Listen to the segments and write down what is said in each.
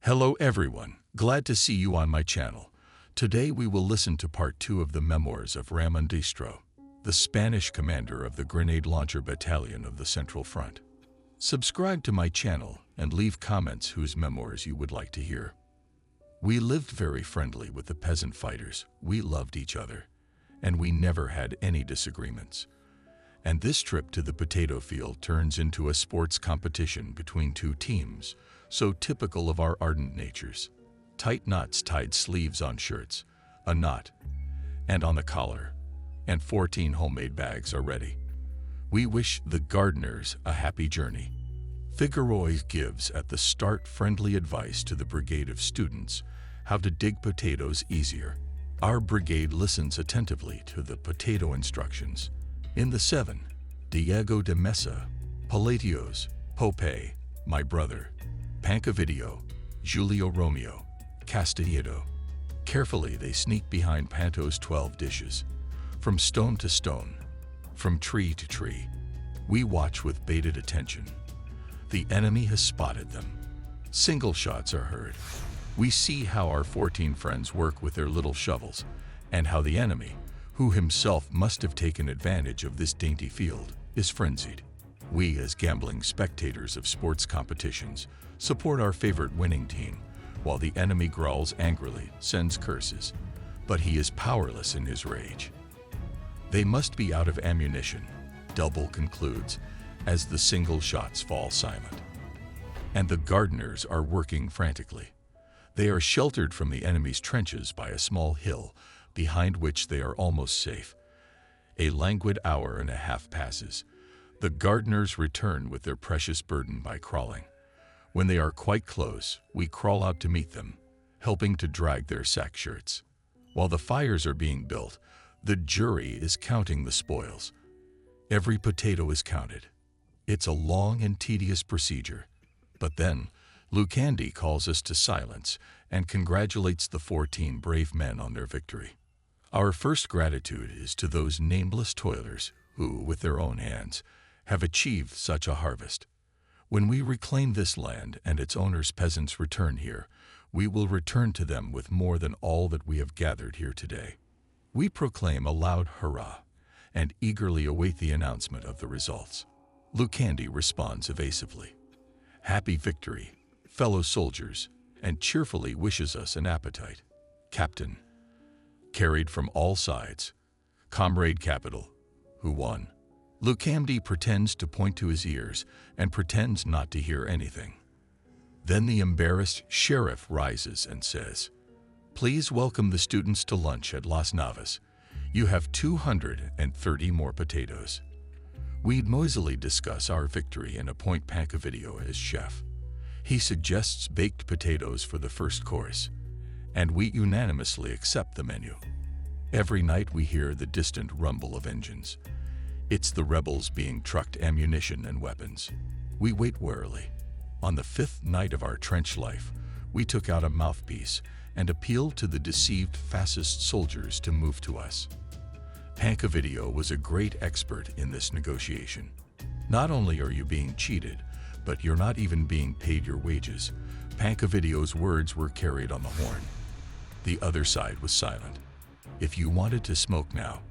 Hello everyone, glad to see you on my channel. Today we will listen to part 2 of the memoirs of Ramon Distro, the Spanish commander of the Grenade Launcher Battalion of the Central Front. Subscribe to my channel and leave comments whose memoirs you would like to hear. We lived very friendly with the peasant fighters, we loved each other, and we never had any disagreements. And this trip to the potato field turns into a sports competition between two teams, so typical of our ardent natures. Tight knots tied sleeves on shirts, a knot, and on the collar, and 14 homemade bags are ready. We wish the gardeners a happy journey. Figueroa gives at the start friendly advice to the brigade of students how to dig potatoes easier. Our brigade listens attentively to the potato instructions. In the 7, Diego de Mesa, Palacios, Pope, my brother, Pancavidio, Julio Romeo, Castellado. Carefully they sneak behind Panto's 12 dishes. From stone to stone, from tree to tree, we watch with bated attention. The enemy has spotted them. Single shots are heard. We see how our 14 friends work with their little shovels, and how the enemy, who himself must have taken advantage of this dainty field, is frenzied. We, as gambling spectators of sports competitions, support our favorite winning team, while the enemy growls angrily, sends curses, but he is powerless in his rage. They must be out of ammunition, Double concludes, as the single shots fall silent. And the gardeners are working frantically. They are sheltered from the enemy's trenches by a small hill, behind which they are almost safe. A languid hour and a half passes. The gardeners return with their precious burden by crawling. When they are quite close, we crawl out to meet them, helping to drag their sack shirts. While the fires are being built, the jury is counting the spoils. Every potato is counted. It's a long and tedious procedure. But then, Lucandi calls us to silence and congratulates the 14 brave men on their victory. Our first gratitude is to those nameless toilers who, with their own hands, have achieved such a harvest. When we reclaim this land and its owner's peasants return here, we will return to them with more than all that we have gathered here today. We proclaim a loud hurrah and eagerly await the announcement of the results. Lucandi responds evasively. Happy victory, fellow soldiers, and cheerfully wishes us an appetite. Captain, carried from all sides. Comrade Capital, who won? Lucandi pretends to point to his ears and pretends not to hear anything. Then the embarrassed sheriff rises and says, "Please welcome the students to lunch at Las Navas. You have 230 more potatoes." We noisily discuss our victory and appoint Pancavidio as chef. He suggests baked potatoes for the first course, and we unanimously accept the menu. Every night we hear the distant rumble of engines. It's the rebels being trucked ammunition and weapons. We wait warily. On the 5th night of our trench life, we took out a mouthpiece and appealed to the deceived fascist soldiers to move to us. Pancavidio was a great expert in this negotiation. Not only are you being cheated, but you're not even being paid your wages. Pancavidio's words were carried on the horn. The other side was silent. If you wanted to smoke now,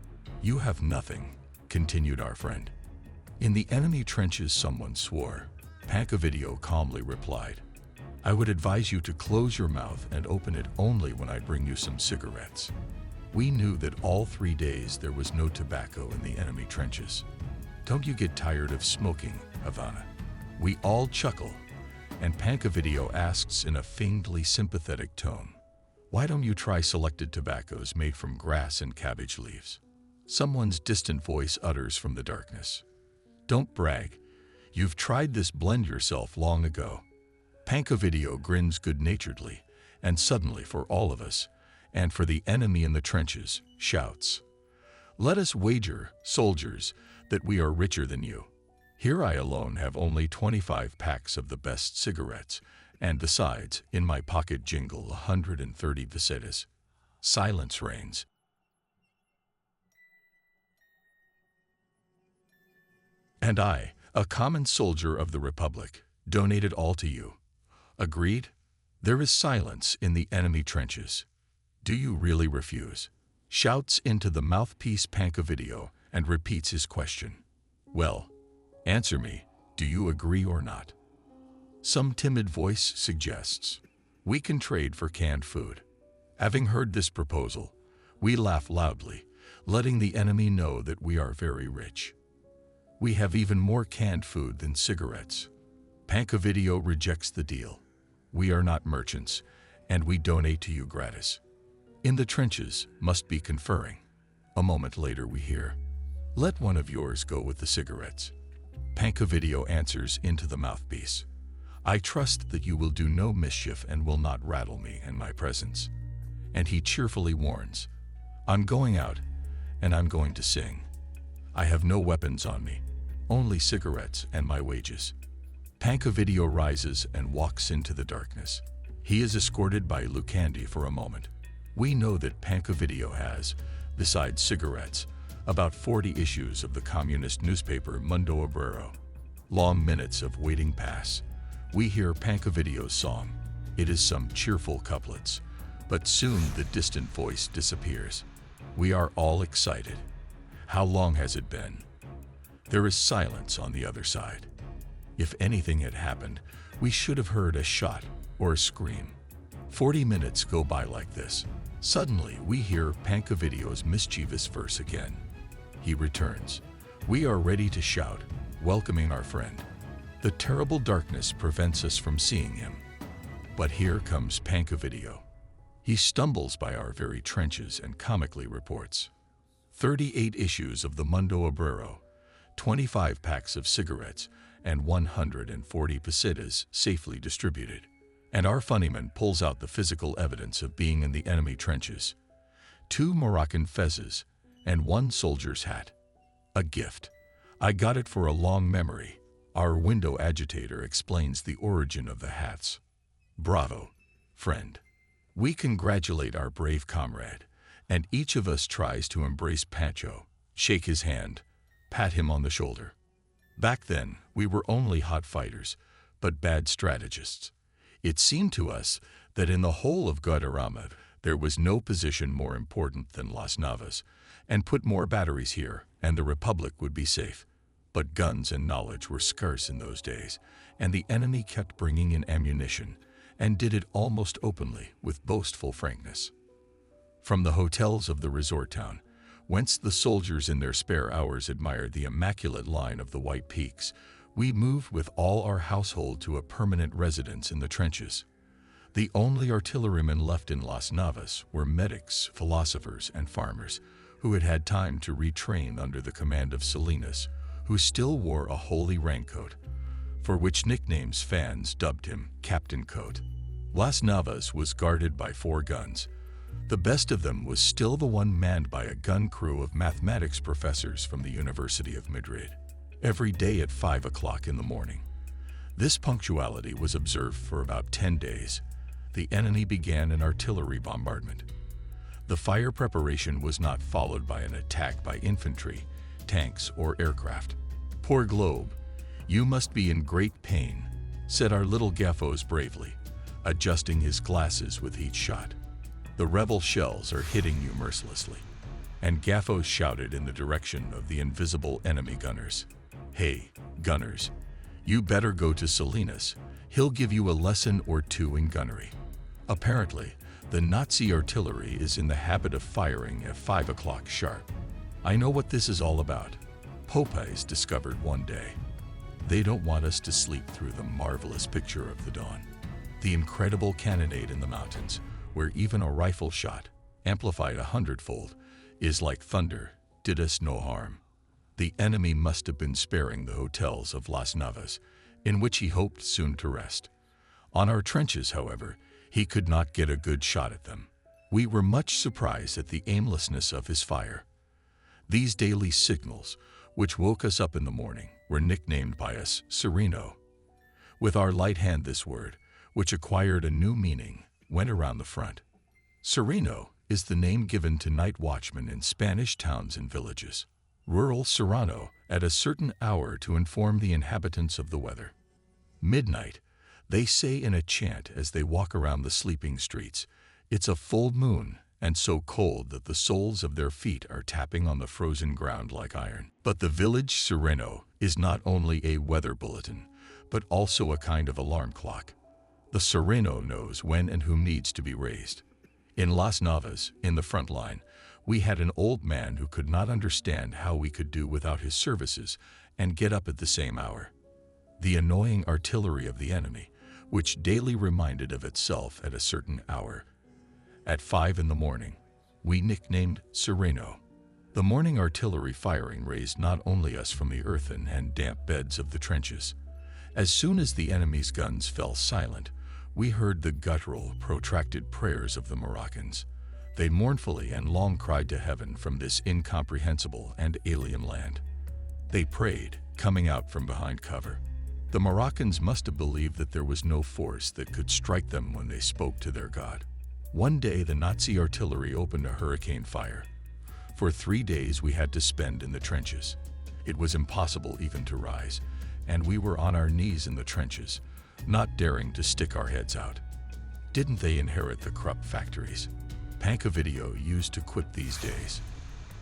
you have nothing, continued our friend. In the enemy trenches someone swore. Pancavidio calmly replied, "I would advise you to close your mouth and open it only when I bring you some cigarettes." We knew that all 3 days there was no tobacco in the enemy trenches. Don't you get tired of smoking, Havana? We all chuckle, and Pancavidio asks in a faintly sympathetic tone, "Why don't you try selected tobaccos made from grass and cabbage leaves?" Someone's distant voice utters from the darkness, "Don't brag. You've tried this blend yourself long ago." Pancavidio grins good-naturedly, and suddenly for all of us, and for the enemy in the trenches, shouts, "Let us wager, soldiers, that we are richer than you. Here I alone have only 25 packs of the best cigarettes, and besides, in my pocket jingle 130 pesetas." Silence reigns. "And I, a common soldier of the Republic, donated all to you. Agreed?" There is silence in the enemy trenches. Do you really refuse? Shouts into the mouthpiece Pancovideo and repeats his question. Well, answer me, do you agree or not? Some timid voice suggests, we can trade for canned food. Having heard this proposal, we laugh loudly, letting the enemy know that we are very rich. We have even more canned food than cigarettes. Pancovideo rejects the deal. We are not merchants, and we donate to you gratis. In the trenches must be conferring. A moment later we hear, let one of yours go with the cigarettes. Pancovideo answers into the mouthpiece. I trust that you will do no mischief and will not rattle me in my presence. And he cheerfully warns, I'm going out, and I'm going to sing. I have no weapons on me, only cigarettes and my wages. Pancovideo rises and walks into the darkness. He is escorted by Lucandi for a moment. We know that Pancovideo has, besides cigarettes, about 40 issues of the communist newspaper Mundo Obrero. Long minutes of waiting pass. We hear Pancovideo's song. It is some cheerful couplets, but soon the distant voice disappears. We are all excited. How long has it been? There is silence on the other side. If anything had happened, we should have heard a shot or a scream. 40 minutes go by like this. Suddenly, we hear Pancovideo's mischievous verse again. He returns. We are ready to shout, welcoming our friend. The terrible darkness prevents us from seeing him. But here comes Pancovideo. He stumbles by our very trenches and comically reports. 38 issues of the Mundo Obrero, 25 packs of cigarettes, and 140 pesetas safely distributed. And our funnyman pulls out the physical evidence of being in the enemy trenches. 2 Moroccan fezzes and 1 soldier's hat. A gift. I got it for a long memory. Our window agitator explains the origin of the hats. Bravo, friend. We congratulate our brave comrade, and each of us tries to embrace Pancho, shake his hand, pat him on the shoulder. Back then, we were only hot fighters, but bad strategists. It seemed to us that in the whole of Guadarrama there was no position more important than Las Navas, and put more batteries here, and the Republic would be safe. But guns and knowledge were scarce in those days, and the enemy kept bringing in ammunition, and did it almost openly with boastful frankness. From the hotels of the resort town, whence the soldiers in their spare hours admired the immaculate line of the white peaks, we moved with all our household to a permanent residence in the trenches. The only artillerymen left in Las Navas were medics, philosophers, and farmers, who had had time to retrain under the command of Salinas, who still wore a holy raincoat, for which nicknames fans dubbed him Captain Coat. Las Navas was guarded by 4 guns. The best of them was still the one manned by a gun crew of mathematics professors from the University of Madrid, every day at 5 o'clock in the morning. This punctuality was observed for about 10 days. The enemy began an artillery bombardment. The fire preparation was not followed by an attack by infantry, tanks, or aircraft. Poor Globe, you must be in great pain, said our little Gaffos bravely, adjusting his glasses with each shot. The rebel shells are hitting you mercilessly. And Gaffos shouted in the direction of the invisible enemy gunners. Hey, gunners, you better go to Salinas. He'll give you a lesson or 2 in gunnery. Apparently, the Nazi artillery is in the habit of firing at 5 o'clock sharp. I know what this is all about. Popeyes discovered one day. They don't want us to sleep through the marvelous picture of the dawn. The incredible cannonade in the mountains, where even a rifle shot, amplified 100-fold, is like thunder, did us no harm. The enemy must have been sparing the hotels of Las Navas, in which he hoped soon to rest. On our trenches, however, he could not get a good shot at them. We were much surprised at the aimlessness of his fire. These daily signals, which woke us up in the morning, were nicknamed by us Sereno. With our light hand this word, which acquired a new meaning, went around the front. Sereno is the name given to night watchmen in Spanish towns and villages. Rural Serrano at a certain hour to inform the inhabitants of the weather. Midnight, They say in a chant as they walk around the sleeping streets, "It's a full moon and so cold that the soles of their feet are tapping on the frozen ground like iron." But the village sireno is not only a weather bulletin, but also a kind of alarm clock. The sireno knows when and whom needs to be raised. In Las Navas, in the front line, we had an old man who could not understand how we could do without his services and get up at the same hour. The annoying artillery of the enemy, which daily reminded of itself at a certain hour. At 5 in the morning, we nicknamed Sereno. The morning artillery firing raised not only us from the earthen and damp beds of the trenches. As soon as the enemy's guns fell silent, we heard the guttural, protracted prayers of the Moroccans. They mournfully and long cried to heaven from this incomprehensible and alien land. They prayed, coming out from behind cover. The Moroccans must have believed that there was no force that could strike them when they spoke to their God. One day the Nazi artillery opened a hurricane fire. For 3 days we had to spend in the trenches. It was impossible even to rise, and we were on our knees in the trenches, not daring to stick our heads out. Didn't they inherit the Krupp factories? Pancavideo used to quip these days.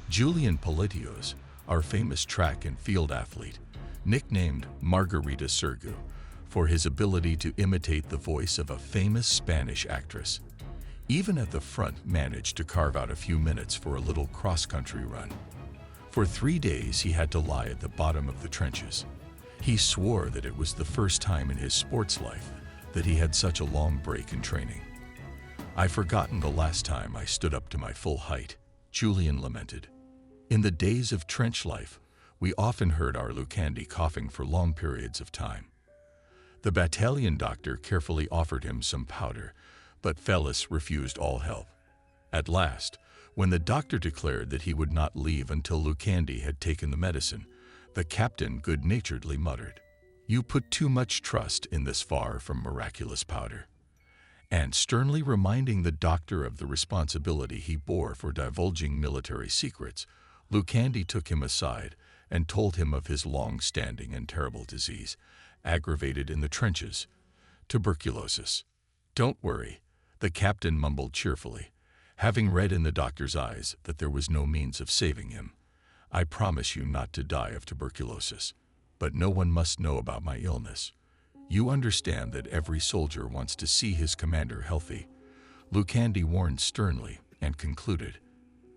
Julian Politios, our famous track and field athlete, nicknamed Margarita Sergu, for his ability to imitate the voice of a famous Spanish actress. Even at the front, managed to carve out a few minutes for a little cross-country run. For 3 days he had to lie at the bottom of the trenches. He swore that it was the first time in his sports life that he had such a long break in training. "I've forgotten the last time I stood up to my full height," Julian lamented. In the days of trench life, we often heard our Lucandi coughing for long periods of time. The battalion doctor carefully offered him some powder, but Fellis refused all help. At last, when the doctor declared that he would not leave until Lucandi had taken the medicine, the captain good-naturedly muttered, "You put too much trust in this far from miraculous powder." And sternly reminding the doctor of the responsibility he bore for divulging military secrets, Lucandi took him aside and told him of his long-standing and terrible disease, aggravated in the trenches, tuberculosis. "Don't worry," the captain mumbled cheerfully, having read in the doctor's eyes that there was no means of saving him. "I promise you not to die of tuberculosis, but no one must know about my illness. You understand that every soldier wants to see his commander healthy." Lucandi warned sternly and concluded,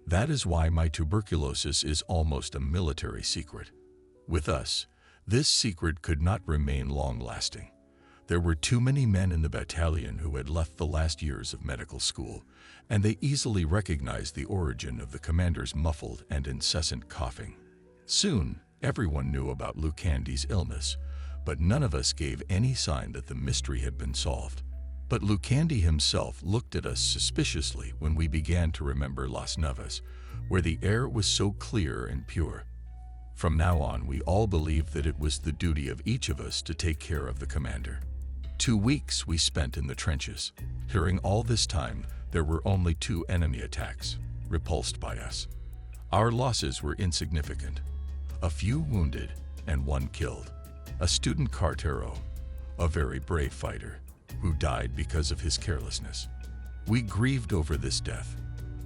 "That is why my tuberculosis is almost a military secret. With us, this secret could not remain long-lasting. There were too many men in the battalion who had left the last years of medical school, and they easily recognized the origin of the commander's muffled and incessant coughing. Soon, everyone knew about Lucandi's illness, but none of us gave any sign that the mystery had been solved. But Lucandi himself looked at us suspiciously when we began to remember Las Navas, where the air was so clear and pure. From now on, we all believed that it was the duty of each of us to take care of the commander. 2 weeks we spent in the trenches. During all this time, there were only 2 enemy attacks, repulsed by us. Our losses were insignificant. A few wounded and 1 killed. A student Cartero, a very brave fighter, who died because of his carelessness. We grieved over this death.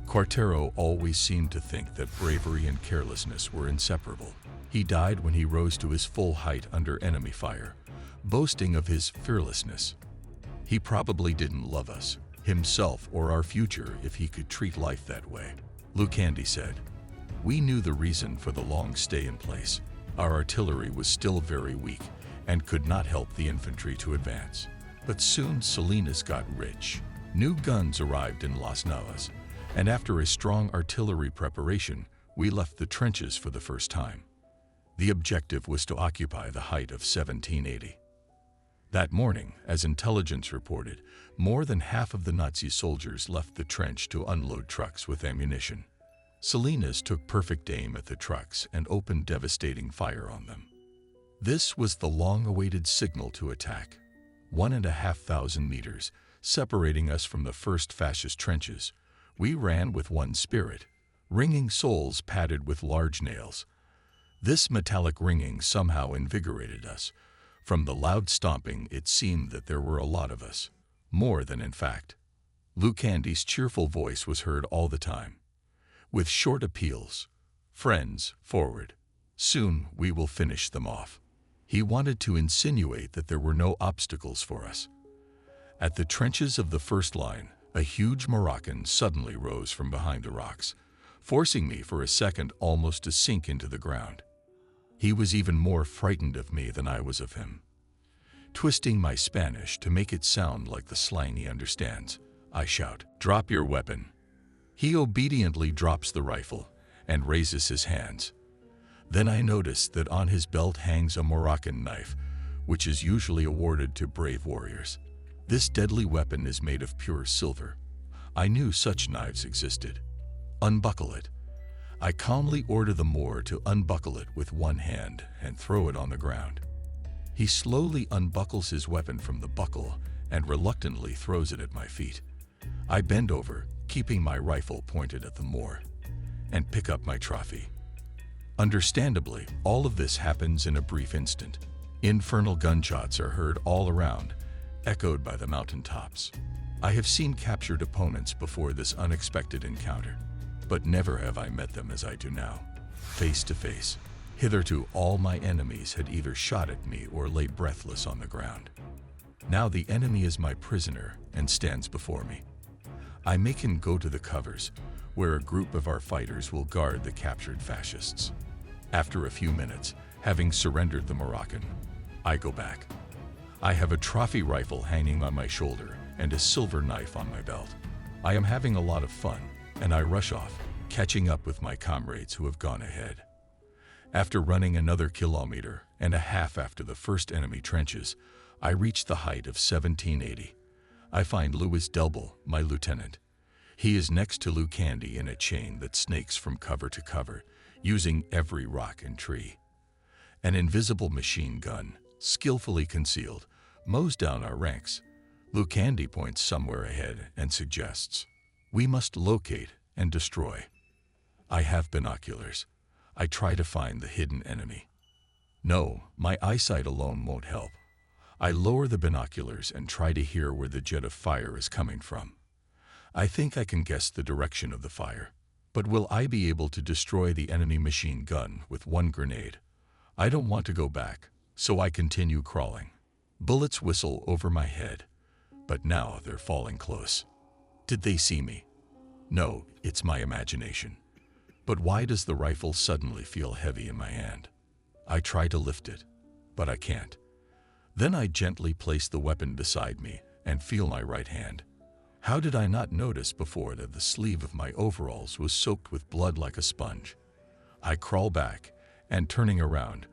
Cartero always seemed to think that bravery and carelessness were inseparable. He died when he rose to his full height under enemy fire, boasting of his fearlessness. He probably didn't love us, himself, or our future if he could treat life that way. Lucandi said, "We knew the reason for the long stay in place. Our artillery was still very weak and could not help the infantry to advance. But soon Salinas got rich. New guns arrived in Las Navas, and after a strong artillery preparation, we left the trenches for the first time. The objective was to occupy the height of 1780. That morning, as intelligence reported, more than half of the Nazi soldiers left the trench to unload trucks with ammunition. Salinas took perfect aim at the trucks and opened devastating fire on them. This was the long-awaited signal to attack. 1,500 meters, separating us from the first fascist trenches, we ran with one spirit, ringing soles padded with large nails. This metallic ringing somehow invigorated us, From the loud stomping, it seemed that there were a lot of us. More than in fact. Lucandy's cheerful voice was heard all the time, with short appeals. Friends, forward. Soon we will finish them off. He wanted to insinuate that there were no obstacles for us. At the trenches of the first line, a huge Moroccan suddenly rose from behind the rocks, forcing me for a second almost to sink into the ground. He was even more frightened of me than I was of him. Twisting my Spanish to make it sound like the slang he understands, I shout, "Drop your weapon." He obediently drops the rifle and raises his hands. Then I notice that on his belt hangs a Moroccan knife, which is usually awarded to brave warriors. This deadly weapon is made of pure silver. I knew such knives existed. Unbuckle it. I calmly order the Moor to unbuckle it with one hand and throw it on the ground. He slowly unbuckles his weapon from the buckle and reluctantly throws it at my feet. I bend over, keeping my rifle pointed at the Moor, and pick up my trophy. Understandably, all of this happens in a brief instant. Infernal gunshots are heard all around, echoed by the mountain tops. I have seen captured opponents before this unexpected encounter, but never have I met them as I do now, face to face. Hitherto, all my enemies had either shot at me or lay breathless on the ground. Now the enemy is my prisoner and stands before me. I make him go to the covers, where a group of our fighters will guard the captured fascists. After a few minutes, having surrendered the Moroccan, I go back. I have a trophy rifle hanging on my shoulder and a silver knife on my belt. I am having a lot of fun, and I rush off, catching up with my comrades who have gone ahead. After running another kilometer and a half after the first enemy trenches, I reach the height of 1780. I find Louis Delbel, my lieutenant. He is next to Lucandy in a chain that snakes from cover to cover, using every rock and tree. An invisible machine gun, skillfully concealed, mows down our ranks. Lucandy points somewhere ahead and suggests, "We must locate and destroy." I have binoculars. I try to find the hidden enemy. No, my eyesight alone won't help. I lower the binoculars and try to hear where the jet of fire is coming from. I think I can guess the direction of the fire, but will I be able to destroy the enemy machine gun with one grenade? I don't want to go back, so I continue crawling. Bullets whistle over my head, but now they're falling close. Did they see me? No, it's my imagination. But why does the rifle suddenly feel heavy in my hand? I try to lift it, but I can't. Then I gently place the weapon beside me and feel my right hand. How did I not notice before that the sleeve of my overalls was soaked with blood like a sponge? I crawl back and, turning around,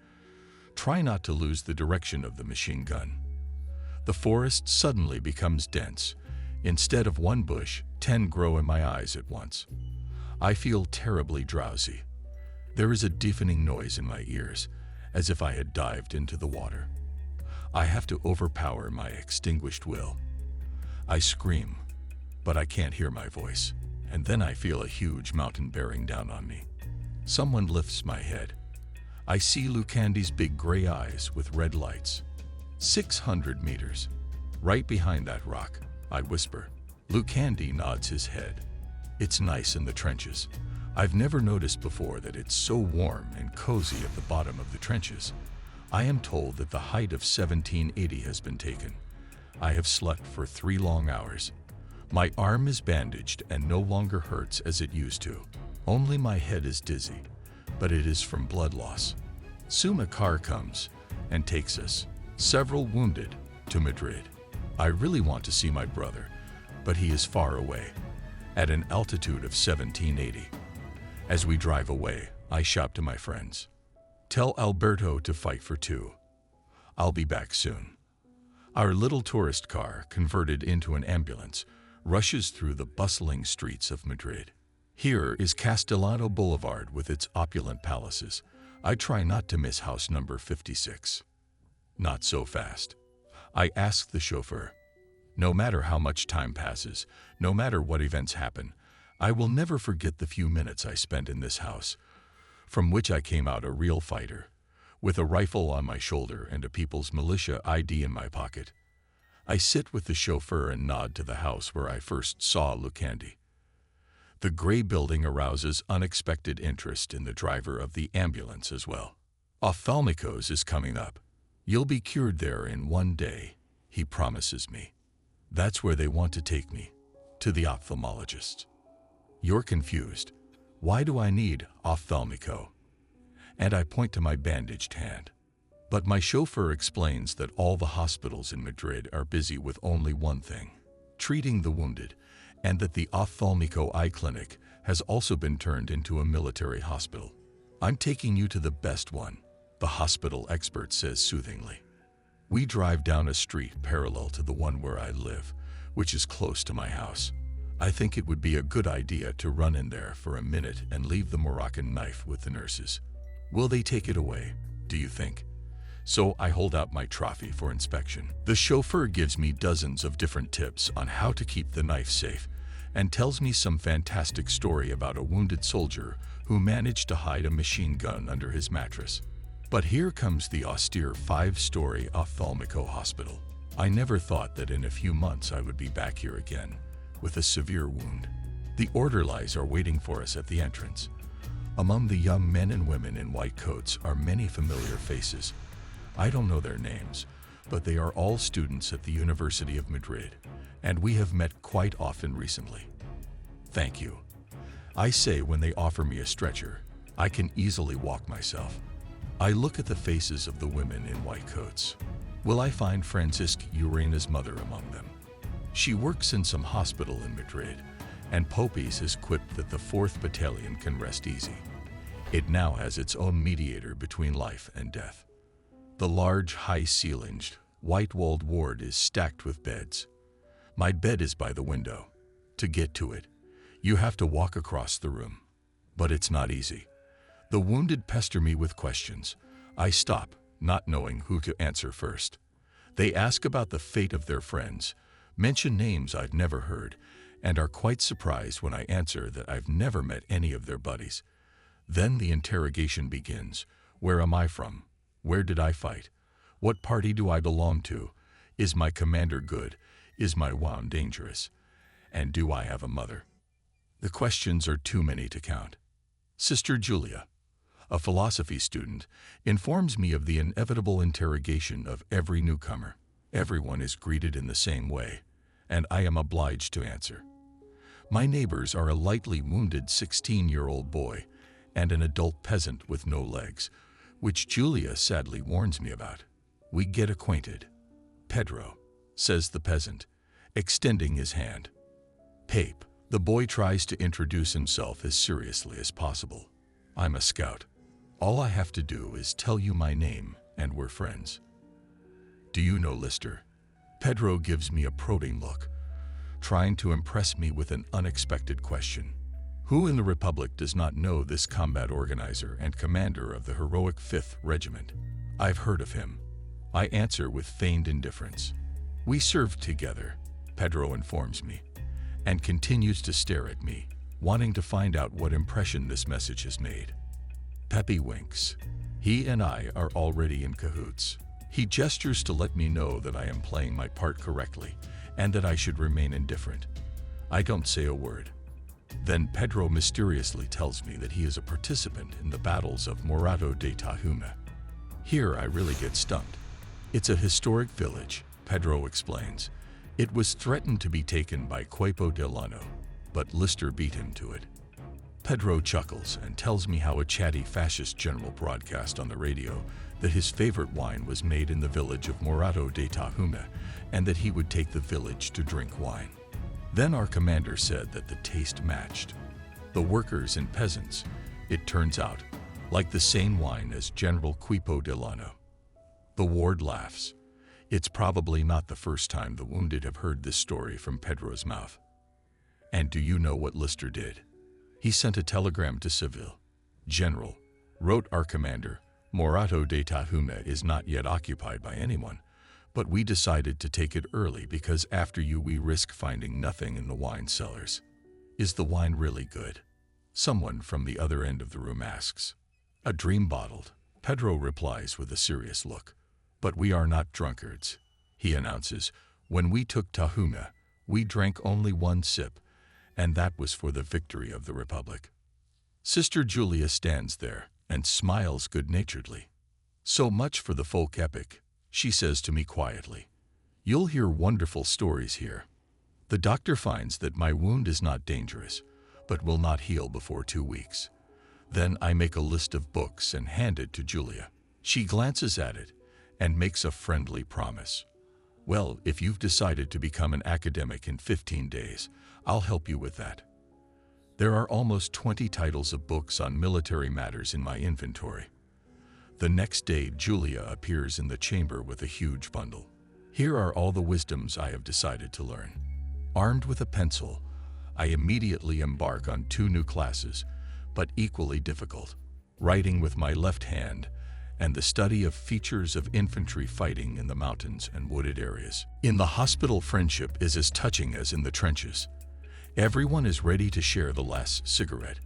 try not to lose the direction of the machine gun. The forest suddenly becomes dense. Instead of one bush, 10 grow in my eyes at once. I feel terribly drowsy. There is a deafening noise in my ears, as if I had dived into the water. I have to overpower my extinguished will. I scream, but I can't hear my voice, and then I feel a huge mountain bearing down on me. Someone lifts my head. I see Lucandy's big gray eyes with red lights. 600 meters. Right behind that rock, I whisper. Lucandy nods his head. It's nice in the trenches. I've never noticed before that it's so warm and cozy at the bottom of the trenches. I am told that the height of 1780 has been taken. I have slept for 3 long hours. My arm is bandaged and no longer hurts as it used to. Only my head is dizzy, but it is from blood loss. Soon a car comes and takes us, several wounded, to Madrid. I really want to see my brother, but he is far away, at an altitude of 1780. As we drive away, I shout to my friends, "Tell Alberto to fight for 2. I'll be back soon." Our little tourist car, converted into an ambulance, rushes through the bustling streets of Madrid. Here is Castellano Boulevard with its opulent palaces. I try not to miss house number 56. Not so fast. I ask the chauffeur, "No matter how much time passes, no matter what events happen, I will never forget the few minutes I spent in this house, from which I came out a real fighter, With a rifle on my shoulder and a People's Militia ID in my pocket, I sit with the chauffeur and nod to the house where I first saw Lucandi. The gray building arouses unexpected interest in the driver of the ambulance as well. Ophthalmicos is coming up. You'll be cured there in one day, he promises me. That's where they want to take me, to the ophthalmologist. You're confused. Why do I need ophthalmico? And I point to my bandaged hand. But my chauffeur explains that all the hospitals in Madrid are busy with only one thing, treating the wounded, and that the ophthalmico eye clinic has also been turned into a military hospital. I'm taking you to the best one, the hospital expert says soothingly. We drive down a street parallel to the one where I live, which is close to my house. I think it would be a good idea to run in there for a minute and leave the Moroccan knife with the nurses. Will they take it away, do you think? So I hold out my trophy for inspection. The chauffeur gives me dozens of different tips on how to keep the knife safe and tells me some fantastic story about a wounded soldier who managed to hide a machine gun under his mattress. But here comes the austere 5-story ophthalmico hospital. I never thought that in a few months I would be back here again with a severe wound. The orderlies are waiting for us at the entrance. Among the young men and women in white coats are many familiar faces. I don't know their names, but they are all students at the University of Madrid, and we have met quite often recently. Thank you, I say when they offer me a stretcher. I can easily walk myself. I look at the faces of the women in white coats. Will I find Francisca Urena's mother among them? She works in some hospital in Madrid, and Popes has quipped that the 4th Battalion can rest easy. It now has its own mediator between life and death. The large, high-ceilinged, white-walled ward is stacked with beds. My bed is by the window. To get to it, you have to walk across the room. But it's not easy. The wounded pester me with questions. I stop, not knowing who to answer first. They ask about the fate of their friends, mention names I've never heard, and are quite surprised when I answer that I've never met any of their buddies. Then the interrogation begins. Where am I from? Where did I fight? What party do I belong to? Is my commander good? Is my wound dangerous? And do I have a mother? The questions are too many to count. Sister Julia, a philosophy student, informs me of the inevitable interrogation of every newcomer. Everyone is greeted in the same way, and I am obliged to answer. My neighbors are a lightly wounded 16-year-old boy and an adult peasant with no legs, which Julia sadly warns me about. We get acquainted. Pedro, says the peasant, extending his hand. Pape, the boy tries to introduce himself as seriously as possible. I'm a scout. All I have to do is tell you my name, and we're friends. Do you know Lister? Pedro gives me a probing look, trying to impress me with an unexpected question. Who in the Republic does not know this combat organizer and commander of the heroic 5th Regiment? I've heard of him. I answer with feigned indifference. We served together, Pedro informs me, and continues to stare at me, wanting to find out what impression this message has made. Pepe winks. He and I are already in cahoots. He gestures to let me know that I am playing my part correctly and that I should remain indifferent. I don't say a word. Then Pedro mysteriously tells me that he is a participant in the battles of Morado de Tajume. Here I really get stumped. It's a historic village, Pedro explains. It was threatened to be taken by Cuerpo de Llano, but Lister beat him to it. Pedro chuckles and tells me how a chatty fascist general broadcast on the radio that his favorite wine was made in the village of Morado de Tajume and that he would take the village to drink wine. Then our commander said that the taste matched. The workers and peasants, it turns out, like the same wine as General Cuerpo de Llano. The ward laughs. It's probably not the first time the wounded have heard this story from Pedro's mouth. And do you know what Lister did? He sent a telegram to Seville. General, wrote our commander, Morado de Tajume is not yet occupied by anyone, but we decided to take it early because after you we risk finding nothing in the wine cellars. Is the wine really good? Someone from the other end of the room asks. A dream bottled, Pedro replies with a serious look. But we are not drunkards, he announces. When we took Tahuma, we drank only one sip, and that was for the victory of the Republic. Sister Julia stands there and smiles good-naturedly. So much for the folk epic, she says to me quietly. You'll hear wonderful stories here. The doctor finds that my wound is not dangerous, but will not heal before 2 weeks. Then I make a list of books and hand it to Julia. She glances at it and makes a friendly promise. Well, if you've decided to become an academic in 15 days, I'll help you with that. There are almost 20 titles of books on military matters in my inventory. The next day, Julia appears in the chamber with a huge bundle. Here are all the wisdoms I have decided to learn. Armed with a pencil, I immediately embark on 2 new classes, but equally difficult: writing with my left hand and the study of features of infantry fighting in the mountains and wooded areas. In the hospital, friendship is as touching as in the trenches. Everyone is ready to share the last cigarette.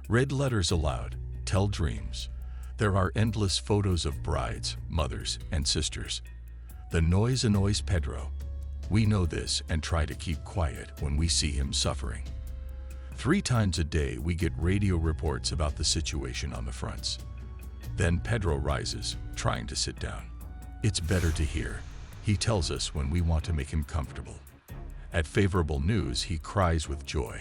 Read letters aloud, tell dreams. There are endless photos of brides, mothers, and sisters. The noise annoys Pedro. We know this and try to keep quiet when we see him suffering. 3 times a day we get radio reports about the situation on the fronts. Then Pedro rises, trying to sit down. It's better to hear, he tells us when we want to make him comfortable. At favorable news, he cries with joy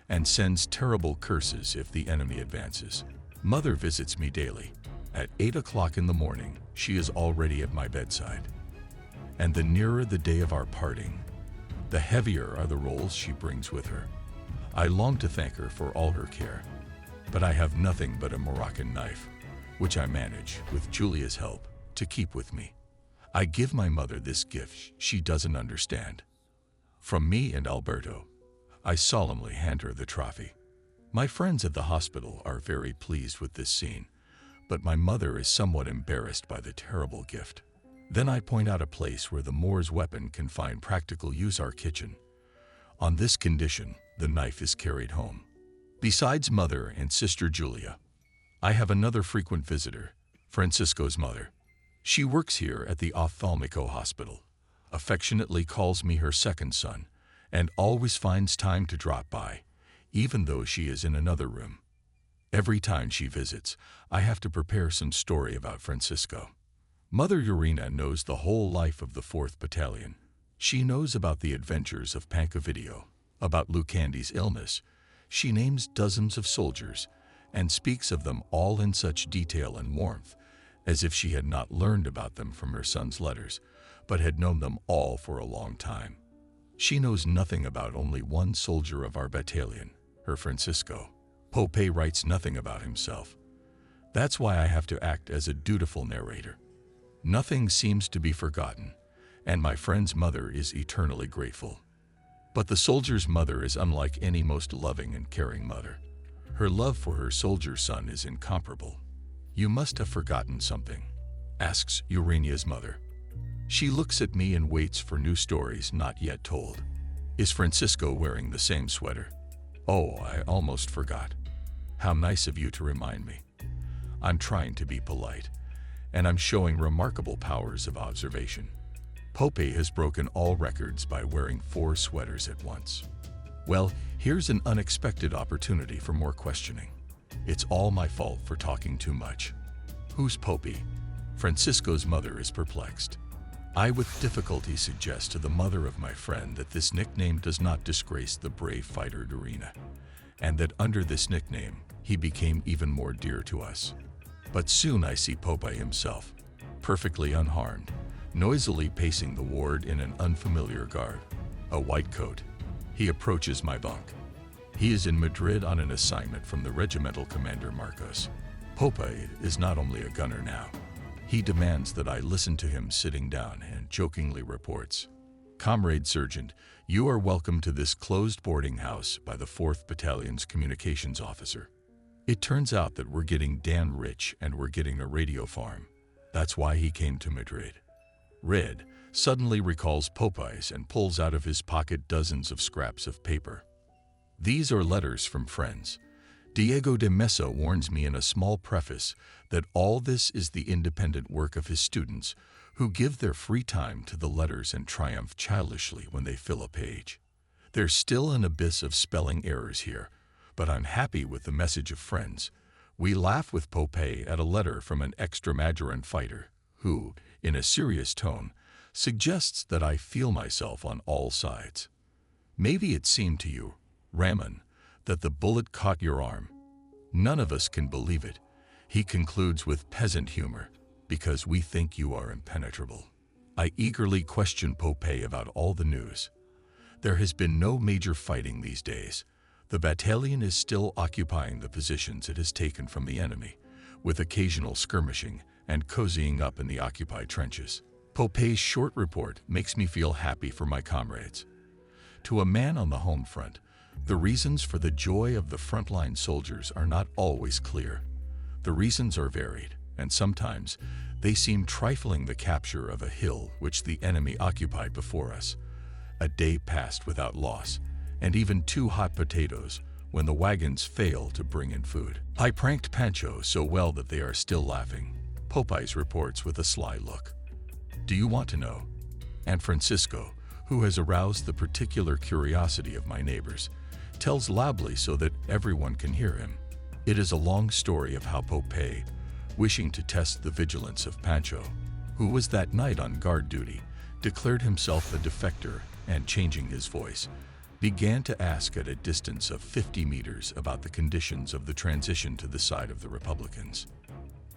and sends terrible curses if the enemy advances. Mother visits me daily. At 8 o'clock in the morning, she is already at my bedside. And the nearer the day of our parting, the heavier are the rolls she brings with her. I long to thank her for all her care, but I have nothing but a Moroccan knife, which I manage, with Julia's help, to keep with me. I give my mother this gift she doesn't understand. From me and Alberto, I solemnly hand her the trophy. My friends at the hospital are very pleased with this scene, but my mother is somewhat embarrassed by the terrible gift. Then I point out a place where the Moor's weapon can find practical use: our kitchen. On this condition, the knife is carried home. Besides mother and sister Julia, I have another frequent visitor, Francisco's mother. She works here at the Ophthalmico Hospital, affectionately calls me her second son, and always finds time to drop by, even though she is in another room. Every time she visits, I have to prepare some story about Francisco. Mother Urena knows the whole life of the 4th Battalion. She knows about the adventures of Pancovidio, about Lucandi's illness. She names dozens of soldiers and speaks of them all in such detail and warmth, as if she had not learned about them from her son's letters, but had known them all for a long time. She knows nothing about only one soldier of our battalion, her Francisco. Pope writes nothing about himself. That's why I have to act as a dutiful narrator. Nothing seems to be forgotten, and my friend's mother is eternally grateful. But the soldier's mother is unlike any most loving and caring mother. Her love for her soldier son is incomparable. You must have forgotten something, asks Urania's mother. She looks at me and waits for new stories not yet told. Is Francisco wearing the same sweater? Oh, I almost forgot. How nice of you to remind me. I'm trying to be polite, and I'm showing remarkable powers of observation. Pope has broken all records by wearing 4 sweaters at once. Well, here's an unexpected opportunity for more questioning. It's all my fault for talking too much. Who's Pope? Francisco's mother is perplexed. I with difficulty suggest to the mother of my friend that this nickname does not disgrace the brave fighter Urena, and that under this nickname he became even more dear to us. But soon I see Pope himself, perfectly unharmed, noisily pacing the ward in an unfamiliar garb, a white coat. He approaches my bunk. He is in Madrid on an assignment from the regimental commander Marcos. Pope is not only a gunner now. He demands that I listen to him sitting down and jokingly reports, "Comrade Sergeant, you are welcome to this closed boarding house by the 4th Battalion's communications officer. It turns out that we're getting Dan rich and we're getting a radio farm. That's why he came to Madrid." Red suddenly recalls Popeyes and pulls out of his pocket dozens of scraps of paper. These are letters from friends, Diego de Mesa warns me in a small preface that all this is the independent work of his students, who give their free time to the letters and triumph childishly when they fill a page. There's still an abyss of spelling errors here, but I'm happy with the message of friends. We laugh with Popeye at a letter from an extramaduran fighter, who, in a serious tone, suggests that I feel myself on all sides. Maybe it seemed to you, Ramon, that the bullet caught your arm. None of us can believe it. He concludes with peasant humor, because we think you are impenetrable. I eagerly question Popeye about all the news. There has been no major fighting these days. The battalion is still occupying the positions it has taken from the enemy, with occasional skirmishing and cozying up in the occupied trenches. Popeye's short report makes me feel happy for my comrades. To a man on the home front, the reasons for the joy of the frontline soldiers are not always clear. The reasons are varied, and sometimes they seem trifling: the capture of a hill which the enemy occupied before us, a day passed without loss, and even 2 hot potatoes when the wagons fail to bring in food. I pranked Pancho so well that they are still laughing, Popeye reports with a sly look. Do you want to know? And Francisco, who has aroused the particular curiosity of my neighbors, tells loudly so that everyone can hear him. It is a long story of how Popeye, wishing to test the vigilance of Pancho, who was that night on guard duty, declared himself a defector and, changing his voice, began to ask at a distance of 50 meters about the conditions of the transition to the side of the Republicans.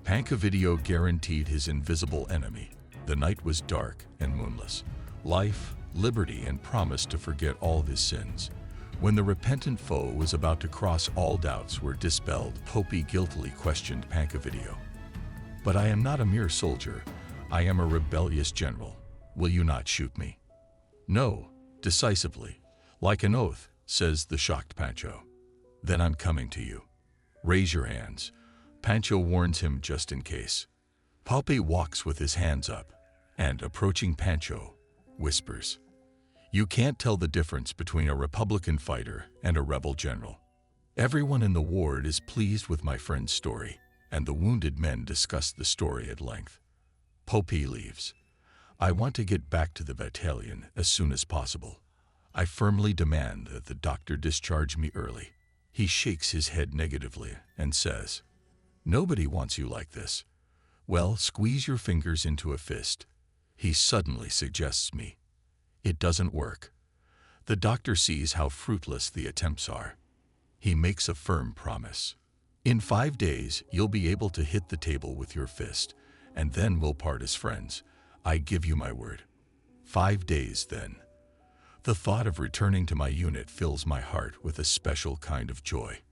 Pancavideo guaranteed his invisible enemy. The night was dark and moonless. Life, liberty, and promised to forget all his sins. When the repentant foe was about to cross, all doubts were dispelled. Popeye guiltily questioned Pancavideo. But I am not a mere soldier. I am a rebellious general. Will you not shoot me? No, decisively. Like an oath, says the shocked Pancho. Then I'm coming to you. Raise your hands. Pancho warns him just in case. Popeye walks with his hands up and, approaching Pancho, whispers, "You can't tell the difference between a Republican fighter and a rebel general." Everyone in the ward is pleased with my friend's story, and the wounded men discuss the story at length. Popeye leaves. I want to get back to the battalion as soon as possible. I firmly demand that the doctor discharge me early. He shakes his head negatively and says, "Nobody wants you like this." Well, squeeze your fingers into a fist. He suddenly suggests me. It doesn't work. The doctor sees how fruitless the attempts are. He makes a firm promise. In 5 days, you'll be able to hit the table with your fist, and then we'll part as friends. I give you my word. 5 days, then. The thought of returning to my unit fills my heart with a special kind of joy.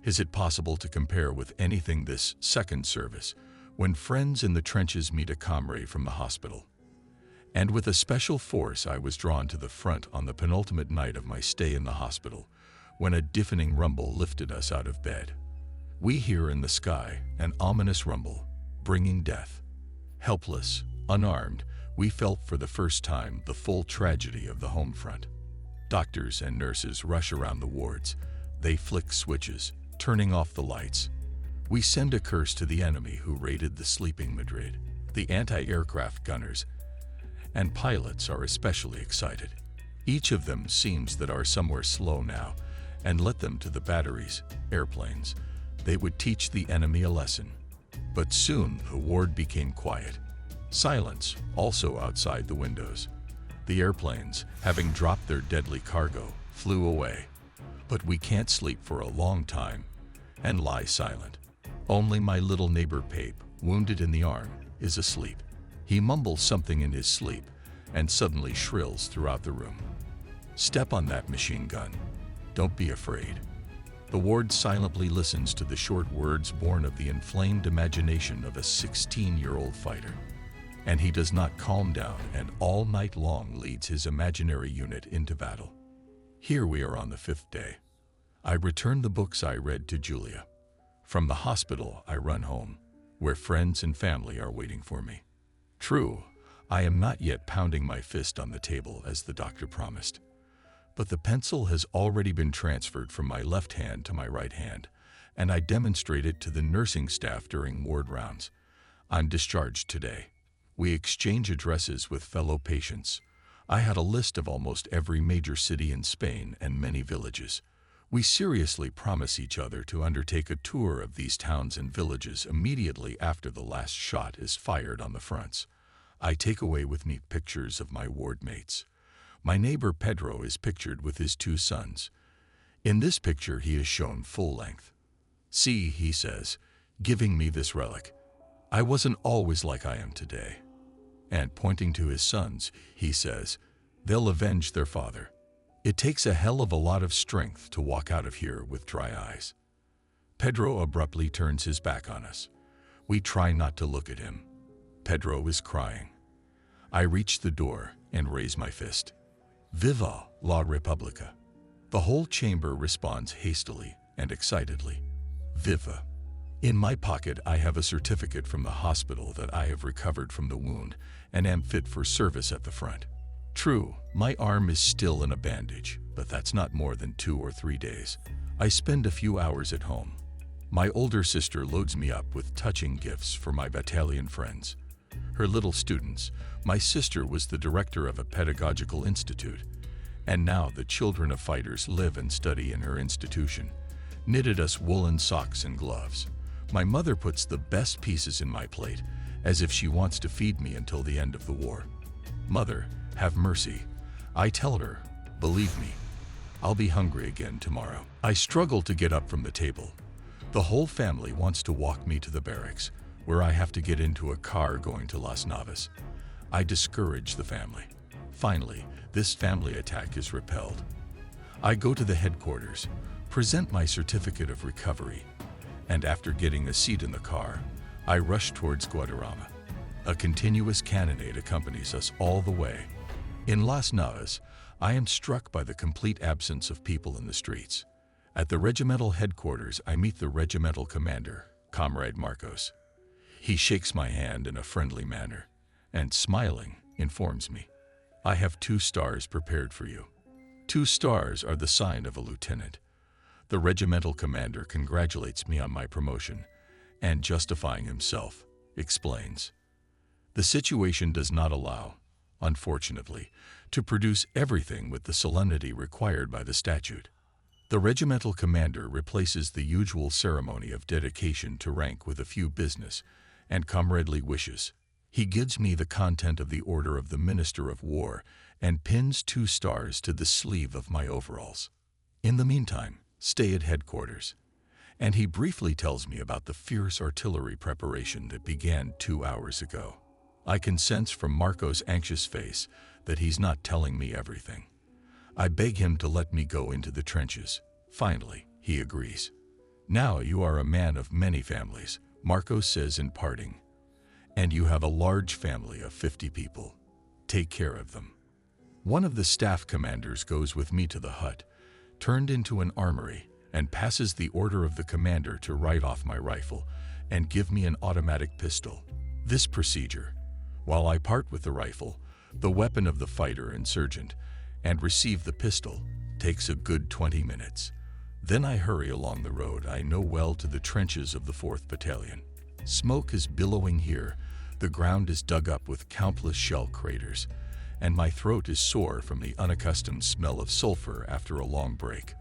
Is it possible to compare with anything this second service, when friends in the trenches meet a comrade from the hospital? And with a special force I was drawn to the front on the penultimate night of my stay in the hospital, when a deafening rumble lifted us out of bed. We hear in the sky an ominous rumble, bringing death. Helpless, unarmed, we felt for the first time the full tragedy of the home front. Doctors and nurses rush around the wards. They flick switches, turning off the lights. We send a curse to the enemy who raided the sleeping Madrid. The anti-aircraft gunners and pilots are especially excited. Each of them seems that are somewhere slow now, and let them to the batteries, airplanes. They would teach the enemy a lesson. But soon the ward became quiet. Silence also outside the windows. The airplanes, having dropped their deadly cargo, flew away. But we can't sleep for a long time and lie silent. Only my little neighbor Pape, wounded in the arm, is asleep. He mumbles something in his sleep and suddenly shrills throughout the room. "Step on that machine gun. Don't be afraid." The ward silently listens to the short words born of the inflamed imagination of a 16-year-old fighter. And he does not calm down and all night long leads his imaginary unit into battle. Here we are on the 5th day. I return the books I read to Julia. From the hospital, I run home, where friends and family are waiting for me. True, I am not yet pounding my fist on the table as the doctor promised, but the pencil has already been transferred from my left hand to my right hand, and I demonstrate it to the nursing staff during ward rounds. I'm discharged today. We exchange addresses with fellow patients. I had a list of almost every major city in Spain and many villages. We seriously promise each other to undertake a tour of these towns and villages immediately after the last shot is fired on the fronts. I take away with me pictures of my ward mates. My neighbor Pedro is pictured with his 2 sons. In this picture he is shown full length. "See," he says, giving me this relic, "I wasn't always like I am today." And pointing to his sons, he says, "They'll avenge their father." It takes a hell of a lot of strength to walk out of here with dry eyes. Pedro abruptly turns his back on us. We try not to look at him. Pedro is crying. I reach the door and raise my fist. "Viva la República!" The whole chamber responds hastily and excitedly. Viva! In my pocket I have a certificate from the hospital that I have recovered from the wound and am fit for service at the front. True, my arm is still in a bandage, but that's not more than 2 or 3 days. I spend a few hours at home. My older sister loads me up with touching gifts for my battalion friends. Her little students. My sister was the director of a pedagogical institute, and now the children of fighters live and study in her institution. Knitted us woolen socks and gloves. My mother puts the best pieces in my plate, as if she wants to feed me until the end of the war. "Mother, have mercy." I tell her, "Believe me, I'll be hungry again tomorrow." I struggle to get up from the table. The whole family wants to walk me to the barracks, where I have to get into a car going to Las Navas. I discourage the family. Finally, this family attack is repelled. I go to the headquarters, present my certificate of recovery, and after getting a seat in the car, I rush towards Guadarrama. A continuous cannonade accompanies us all the way. In Las Navas, I am struck by the complete absence of people in the streets. At the regimental headquarters, I meet the regimental commander, Comrade Marcos. He shakes my hand in a friendly manner and, smiling, informs me, "I have 2 stars prepared for you." 2 stars are the sign of a lieutenant. The regimental commander congratulates me on my promotion and, justifying himself, explains, "The situation does not allow, unfortunately, to produce everything with the solemnity required by the statute." The regimental commander replaces the usual ceremony of dedication to rank with a few business and comradely wishes. He gives me the content of the order of the Minister of War and pins 2 stars to the sleeve of my overalls. In the meantime, stay at headquarters, and he briefly tells me about the fierce artillery preparation that began 2 hours ago. I can sense from Marco's anxious face that he's not telling me everything. I beg him to let me go into the trenches. Finally, he agrees. "Now you are a man of many families," Marco says in parting, "and you have a large family of 50 people. Take care of them." One of the staff commanders goes with me to the hut, turned into an armory, and passes the order of the commander to write off my rifle and give me an automatic pistol. This procedure, while I part with the rifle, the weapon of the fighter and sergeant, and receive the pistol, takes a good 20 minutes. Then I hurry along the road I know well to the trenches of the 4th Battalion. Smoke is billowing here, the ground is dug up with countless shell craters, and my throat is sore from the unaccustomed smell of sulfur after a long break.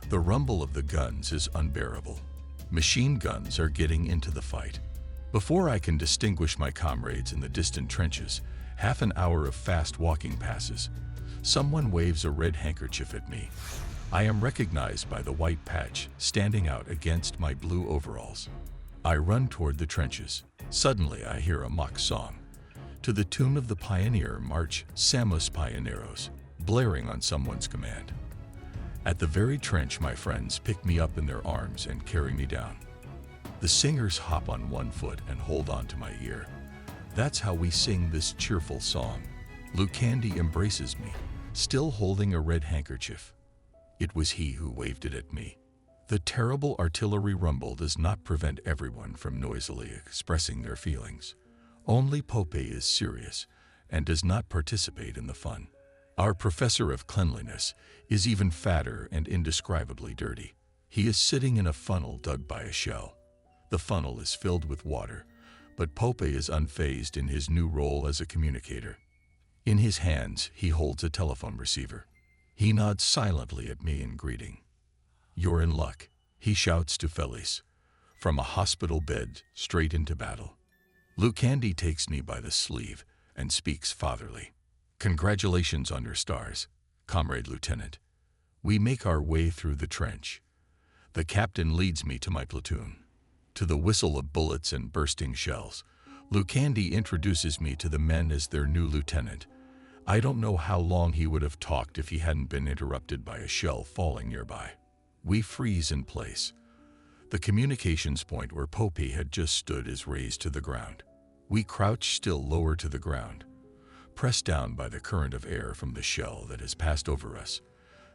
The rumble of the guns is unbearable. Machine guns are getting into the fight. Before I can distinguish my comrades in the distant trenches, half an hour of fast walking passes. Someone waves a red handkerchief at me. I am recognized by the white patch standing out against my blue overalls. I run toward the trenches. Suddenly I hear a mock song, to the tune of the pioneer march Somos Pioneros, blaring on someone's command. At the very trench, my friends pick me up in their arms and carry me down. The singers hop on one foot and hold on to my ear. That's how we sing this cheerful song. Lucandi embraces me, still holding a red handkerchief. It was he who waved it at me. The terrible artillery rumble does not prevent everyone from noisily expressing their feelings. Only Pope is serious and does not participate in the fun. Our professor of cleanliness is even fatter and indescribably dirty. He is sitting in a funnel dug by a shell. The funnel is filled with water, but Pope is unfazed in his new role as a communicator. In his hands, he holds a telephone receiver. He nods silently at me in greeting. "You're in luck," he shouts to Felice. From a hospital bed straight into battle. Lucandi takes me by the sleeve and speaks fatherly. "Congratulations on your stars, comrade lieutenant." We make our way through the trench. The captain leads me to my platoon. To the whistle of bullets and bursting shells, Lucandi introduces me to the men as their new lieutenant. I don't know how long he would have talked if he hadn't been interrupted by a shell falling nearby. We freeze in place. The communications point where Pope had just stood is razed to the ground. We crouch still lower to the ground, pressed down by the current of air from the shell that has passed over us.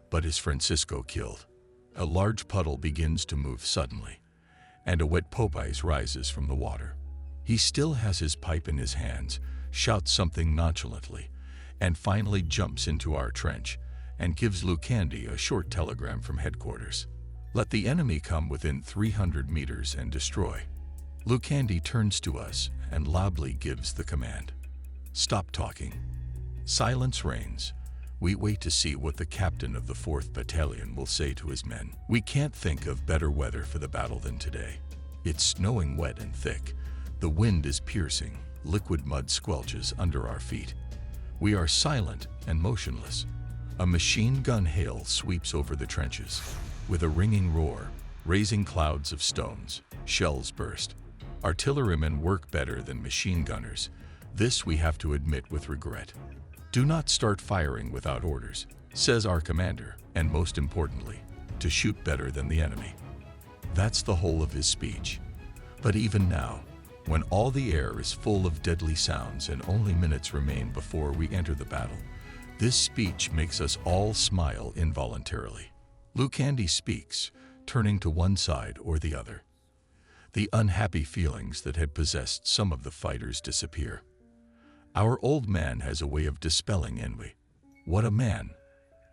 But is Francisco killed? A large puddle begins to move suddenly, and a wet Popeyes rises from the water. He still has his pipe in his hands, shouts something nonchalantly, and finally jumps into our trench and gives Lucandi a short telegram from headquarters. "Let the enemy come within 300 meters and destroy." Lucandi turns to us and loudly gives the command. Stop talking. Silence reigns. We wait to see what the captain of the 4th Battalion will say to his men. We can't think of better weather for the battle than today. It's snowing wet and thick. The wind is piercing. Liquid mud squelches under our feet. We are silent and motionless. A machine gun hail sweeps over the trenches. With a ringing roar, raising clouds of stones, shells burst. Artillerymen work better than machine gunners. This we have to admit with regret. "Do not start firing without orders," says our commander, and most importantly, to shoot better than the enemy. That's the whole of his speech. But even now, when all the air is full of deadly sounds and only minutes remain before we enter the battle, this speech makes us all smile involuntarily. Lucandi speaks, turning to one side or the other. The unhappy feelings that had possessed some of the fighters disappear. Our old man has a way of dispelling envy. "What a man!"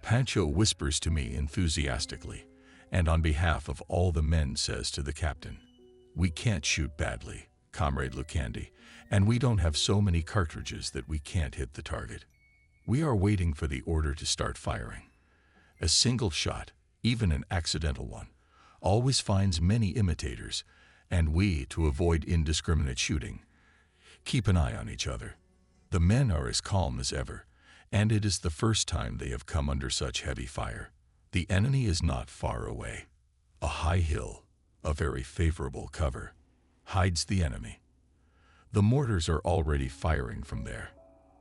Pancho whispers to me enthusiastically, and on behalf of all the men says to the captain, "We can't shoot badly, comrade Lucandi, and we don't have so many cartridges that we can't hit the target. We are waiting for the order to start firing. A single shot, even an accidental one, always finds many imitators, and we, to avoid indiscriminate shooting, keep an eye on each other." The men are as calm as ever, and it is the first time they have come under such heavy fire. The enemy is not far away. A high hill, a very favorable cover, hides the enemy. The mortars are already firing from there.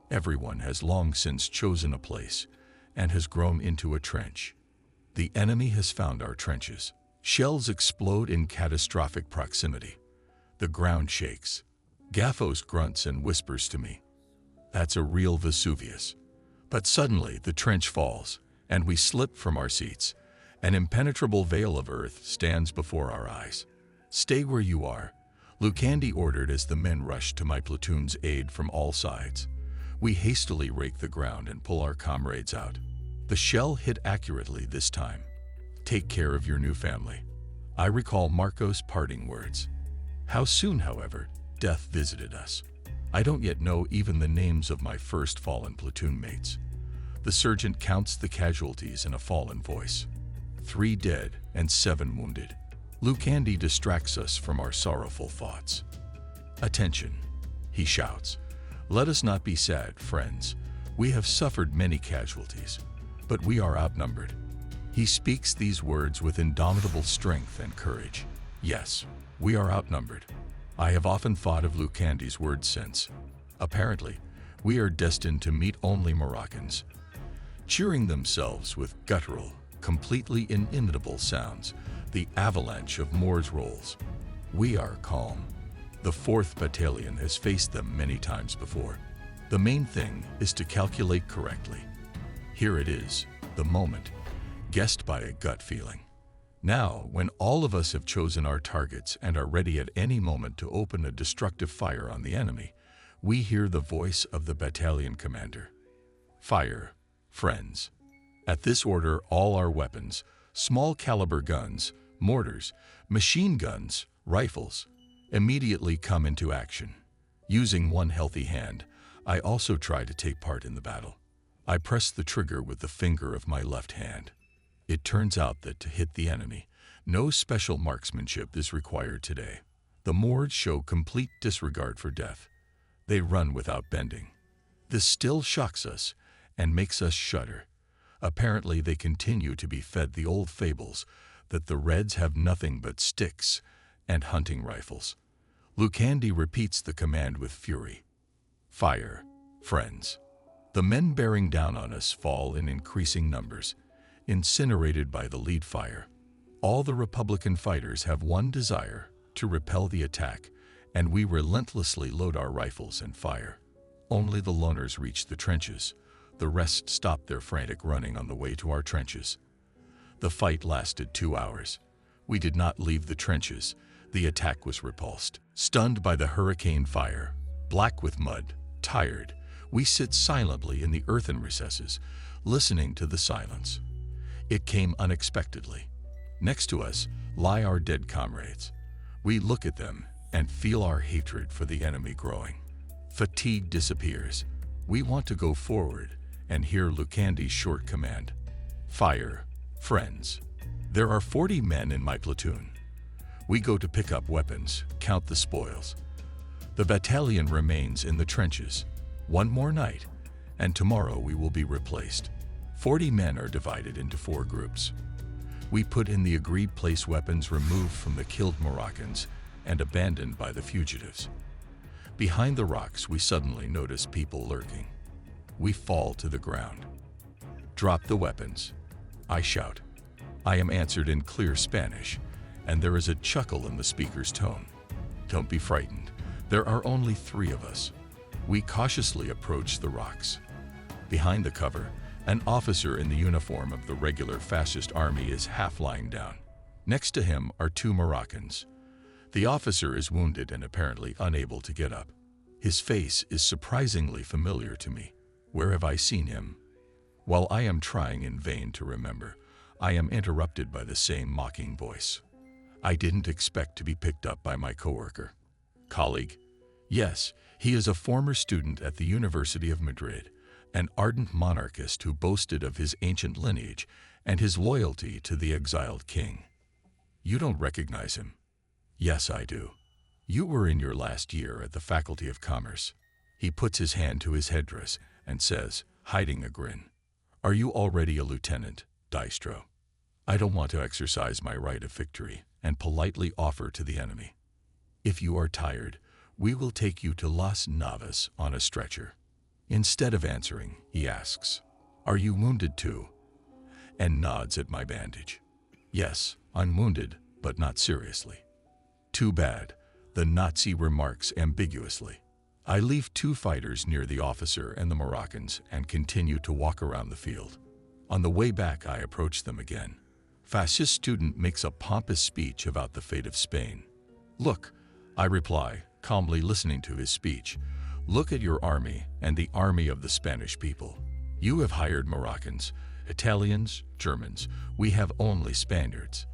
Everyone has long since chosen a place and has grown into a trench. The enemy has found our trenches. Shells explode in catastrophic proximity. The ground shakes. Gaffos grunts and whispers to me, "That's a real Vesuvius." But suddenly the trench falls, and we slip from our seats. An impenetrable veil of earth stands before our eyes. "Stay where you are," Lucandi ordered as the men rushed to my platoon's aid from all sides. We hastily rake the ground and pull our comrades out. The shell hit accurately this time. "Take care of your new family." I recall Marco's parting words. How soon, however, death visited us. I don't yet know even the names of my first fallen platoon mates. The sergeant counts the casualties in a fallen voice. 3 dead and 7 wounded. Lucandi distracts us from our sorrowful thoughts. "Attention," he shouts. "Let us not be sad, friends. We have suffered many casualties, but we are outnumbered." He speaks these words with indomitable strength and courage. Yes, we are outnumbered. I have often thought of Lucandi's words since. Apparently, we are destined to meet only Moroccans, cheering themselves with guttural, completely inimitable sounds, the avalanche of Moors rolls. We are calm. The 4th Battalion has faced them many times before. The main thing is to calculate correctly. Here it is, the moment, guessed by a gut feeling. Now, when all of us have chosen our targets and are ready at any moment to open a destructive fire on the enemy, we hear the voice of the battalion commander. "Fire, friends." At this order, all our weapons, small caliber guns, mortars, machine guns, rifles, immediately come into action. Using one healthy hand, I also try to take part in the battle. I press the trigger with the finger of my left hand. It turns out that to hit the enemy, no special marksmanship is required today. The Mords show complete disregard for death. They run without bending. This still shocks us and makes us shudder. Apparently they continue to be fed the old fables that the Reds have nothing but sticks and hunting rifles. Lucandi repeats the command with fury. Fire, friends. The men bearing down on us fall in increasing numbers, incinerated by the lead fire. All the Republican fighters have one desire: to repel the attack, and we relentlessly load our rifles and fire. Only the loners reach the trenches. The rest stop their frantic running on the way to our trenches. The fight lasted 2 hours. We did not leave the trenches. The attack was repulsed. Stunned by the hurricane fire, black with mud, tired, we sit silently in the earthen recesses, listening to the silence. It came unexpectedly. Next to us lie our dead comrades. We look at them and feel our hatred for the enemy growing. Fatigue disappears. We want to go forward and hear Lucandi's short command. Fire, friends. There are 40 men in my platoon. We go to pick up weapons, count the spoils. The battalion remains in the trenches. One more night, and tomorrow we will be replaced. 40 men are divided into 4 groups. We put in the agreed place weapons removed from the killed Moroccans and abandoned by the fugitives. Behind the rocks, we suddenly notice people lurking. We fall to the ground. Drop the weapons. I shout. I am answered in clear Spanish, and there is a chuckle in the speaker's tone. Don't be frightened. There are only 3 of us. We cautiously approach the rocks. Behind the cover, an officer in the uniform of the regular fascist army is half lying down. Next to him are 2 Moroccans. The officer is wounded and apparently unable to get up. His face is surprisingly familiar to me. Where have I seen him? While I am trying in vain to remember, I am interrupted by the same mocking voice. I didn't expect to be picked up by my coworker. Colleague? Yes, he is a former student at the University of Madrid, an ardent monarchist who boasted of his ancient lineage and his loyalty to the exiled king. You don't recognize him? Yes, I do. You were in your last year at the Faculty of Commerce. He puts his hand to his headdress and says, hiding a grin, "Are you already a lieutenant, Distro?" I don't want to exercise my right of victory and politely offer to the enemy. If you are tired, we will take you to Las Navas on a stretcher. Instead of answering, he asks, "Are you wounded too?" and nods at my bandage. Yes, I'm wounded, but not seriously. Too bad, the Nazi remarks ambiguously. I leave 2 fighters near the officer and the Moroccans and continue to walk around the field. On the way back, I approach them again. Fascist student makes a pompous speech about the fate of Spain. Look, I reply, calmly listening to his speech. Look at your army and the army of the Spanish people. You have hired Moroccans, Italians, Germans. We have only Spaniards.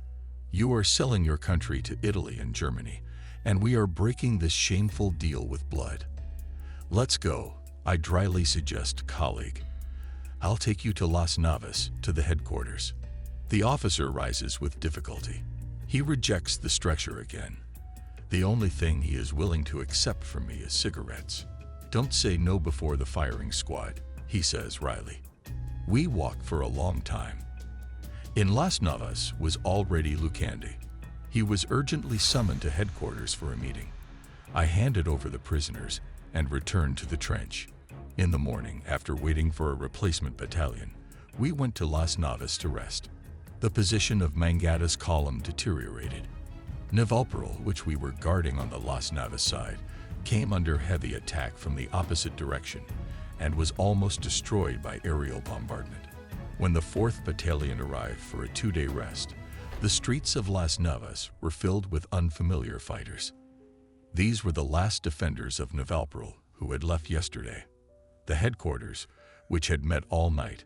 You are selling your country to Italy and Germany, and we are breaking this shameful deal with blood. Let's go, I dryly suggest, colleague. I'll take you to Las Navas, to the headquarters. The officer rises with difficulty. He rejects the stretcher again. The only thing he is willing to accept from me is cigarettes. Don't say no before the firing squad, he says wryly. We walk for a long time. In Las Navas was already Lucandi. He was urgently summoned to headquarters for a meeting. I handed over the prisoners and returned to the trench. In the morning, after waiting for a replacement battalion, we went to Las Navas to rest. The position of Mangada's column deteriorated. Naval, which we were guarding on the Las Navas side, came under heavy attack from the opposite direction and was almost destroyed by aerial bombardment. When the 4th Battalion arrived for a 2-day rest, the streets of Las Navas were filled with unfamiliar fighters. These were the last defenders of Naval who had left yesterday. The headquarters, which had met all night,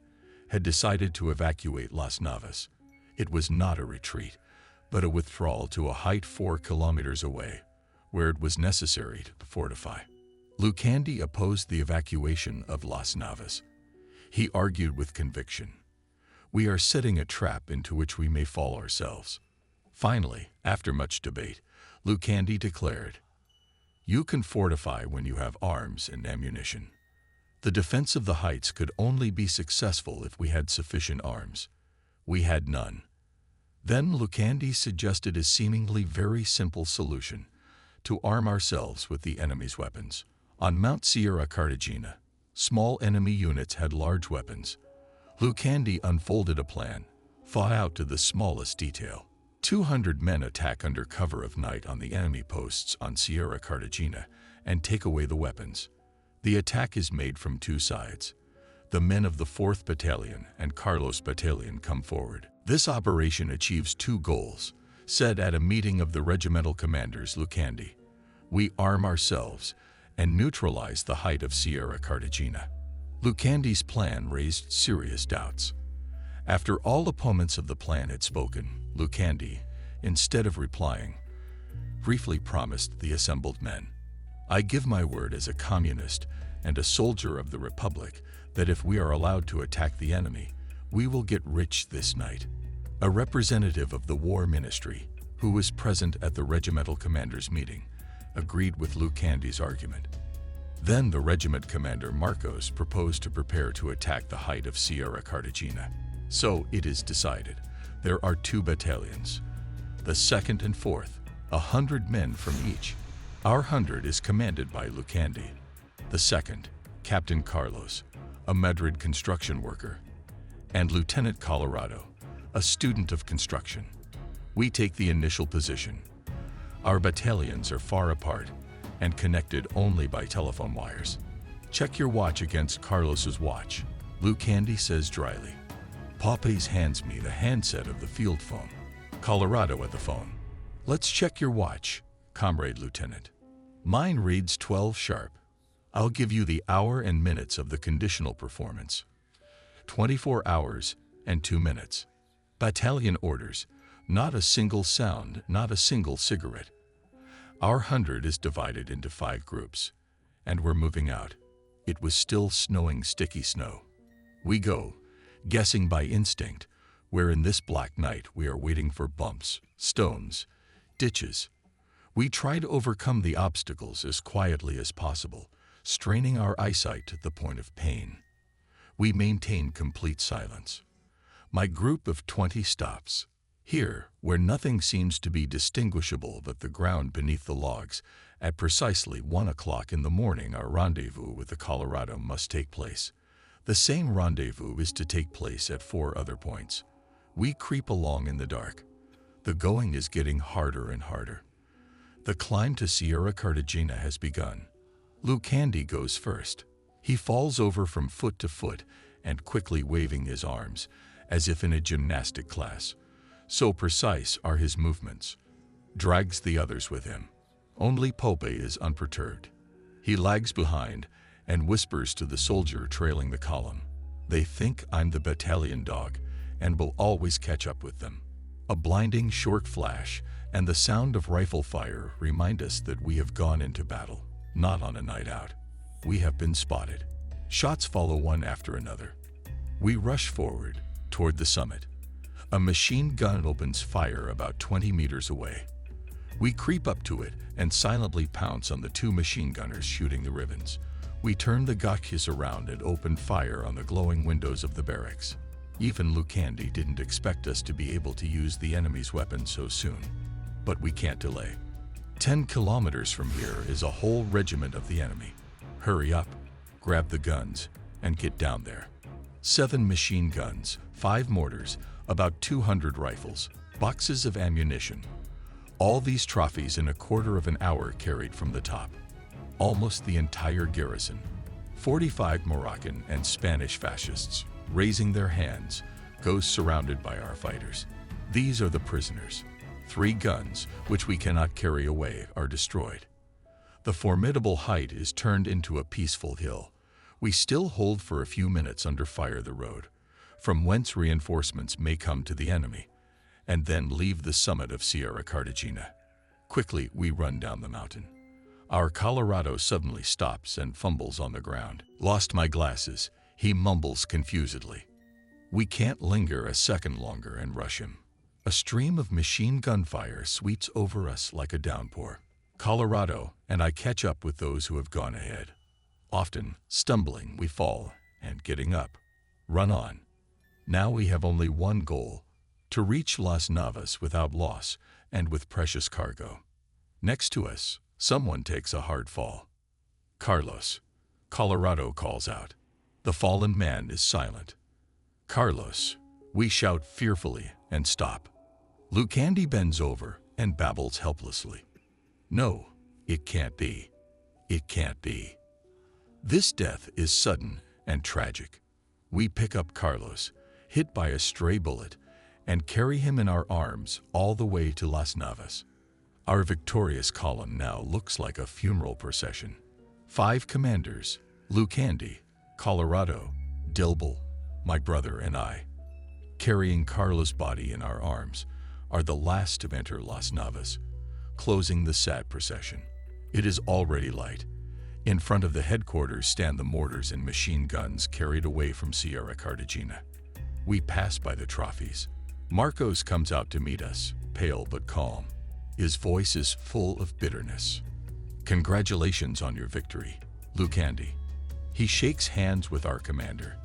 had decided to evacuate Las Navas. It was not a retreat, but a withdrawal to a height 4 kilometers away, where it was necessary to fortify. Lucandi opposed the evacuation of Las Navas. He argued with conviction, "We are setting a trap into which we may fall ourselves." Finally, after much debate, Lucandi declared, "You can fortify when you have arms and ammunition. The defense of the heights could only be successful if we had sufficient arms. We had none." Then Lucandi suggested a seemingly very simple solution: to arm ourselves with the enemy's weapons. On Mount Sierra Cartagena, small enemy units had large weapons. Lucandi unfolded a plan, thought out to the smallest detail. 200 men attack under cover of night on the enemy posts on Sierra Cartagena and take away the weapons. The attack is made from two sides. The men of the 4th Battalion and Carlos Battalion come forward. This operation achieves two goals, said at a meeting of the regimental commanders Lucandi. "We arm ourselves and neutralize the height of Sierra Cartagena." Lucandi's plan raised serious doubts. After all opponents of the plan had spoken, Lucandi, instead of replying, briefly promised the assembled men, "I give my word as a communist and a soldier of the Republic that if we are allowed to attack the enemy, we will get rich this night." A representative of the War Ministry, who was present at the regimental commanders' meeting, agreed with Lucandi's argument. Then the regiment commander Marcos proposed to prepare to attack the height of Sierra Cartagena. "So it is decided. There are two battalions, the 2nd and 4th, 100 men from each. Our 100 is commanded by Lucandi. The 2nd, Captain Carlos, a Madrid construction worker, and Lieutenant Colorado, a student of construction. We take the initial position. Our battalions are far apart and connected only by telephone wires. Check your watch against Carlos's watch," Lucandi says dryly. Popes hands me the handset of the field phone. Colorado at the phone. "Let's check your watch, comrade lieutenant." "Mine reads 12 sharp. I'll give you the hour and minutes of the conditional performance. 24 hours and 2 minutes. Battalion orders, not a single sound, not a single cigarette. Our 100 is divided into 5 groups, and we're moving out. It was still snowing sticky snow. We go, guessing by instinct, where in this black night we are waiting for bumps, stones, ditches. We try to overcome the obstacles as quietly as possible, straining our eyesight to the point of pain. We maintain complete silence. My group of 20 stops. Here, where nothing seems to be distinguishable but the ground beneath the logs, at precisely 1 o'clock in the morning our rendezvous with the Colorado must take place. The same rendezvous is to take place at 4 other points. We creep along in the dark. The going is getting harder and harder. The climb to Sierra Cartagena has begun. Lucandi goes first. He falls over from foot to foot and quickly waving his arms, as if in a gymnastic class. So precise are his movements. Drags the others with him. Only Pope is unperturbed. He lags behind and whispers to the soldier trailing the column. They think I'm the battalion dog and will always catch up with them. A blinding short flash and the sound of rifle fire remind us that we have gone into battle, not on a night out. We have been spotted. Shots follow one after another. We rush forward toward the summit. A machine gun opens fire about 20 meters away. We creep up to it and silently pounce on the 2 machine gunners shooting the ribbons. We turn the Gokis around and open fire on the glowing windows of the barracks. Even Lucandi didn't expect us to be able to use the enemy's weapons so soon. But we can't delay. 10 kilometers from here is a whole regiment of the enemy. Hurry up, grab the guns, and get down there. 7 machine guns, 5 mortars, about 200 rifles, boxes of ammunition. All these trophies in a quarter of an hour carried from the top. Almost the entire garrison, 45 Moroccan and Spanish fascists, raising their hands, goes surrounded by our fighters. These are the prisoners. 3 guns, which we cannot carry away, are destroyed. The formidable height is turned into a peaceful hill. We still hold for a few minutes under fire the road, from whence reinforcements may come to the enemy, and then leave the summit of Sierra Cartagena. Quickly, we run down the mountain. Our Colorado suddenly stops and fumbles on the ground. "Lost my glasses," he mumbles confusedly. We can't linger a second longer and rush him. A stream of machine gun fire sweeps over us like a downpour. Colorado and I catch up with those who have gone ahead. Often, stumbling, we fall, and getting up, run on. Now we have only one goal: to reach Las Navas without loss and with precious cargo. Next to us, someone takes a hard fall. "Carlos," Colorado calls out. The fallen man is silent. "Carlos," we shout fearfully and stop. Lucandi bends over and babbles helplessly. "No, it can't be. It can't be." This death is sudden and tragic. We pick up Carlos, hit by a stray bullet, and carry him in our arms all the way to Las Navas. Our victorious column now looks like a funeral procession. 5 commanders, Lucandi, Colorado, Dilbel, my brother, and I, carrying Carlos' body in our arms, are the last to enter Las Navas, closing the sad procession. It is already light. In front of the headquarters stand the mortars and machine guns carried away from Sierra Cartagena. We pass by the trophies. Marcos comes out to meet us, pale but calm. His voice is full of bitterness. "Congratulations on your victory, Lucandi." He shakes hands with our commander,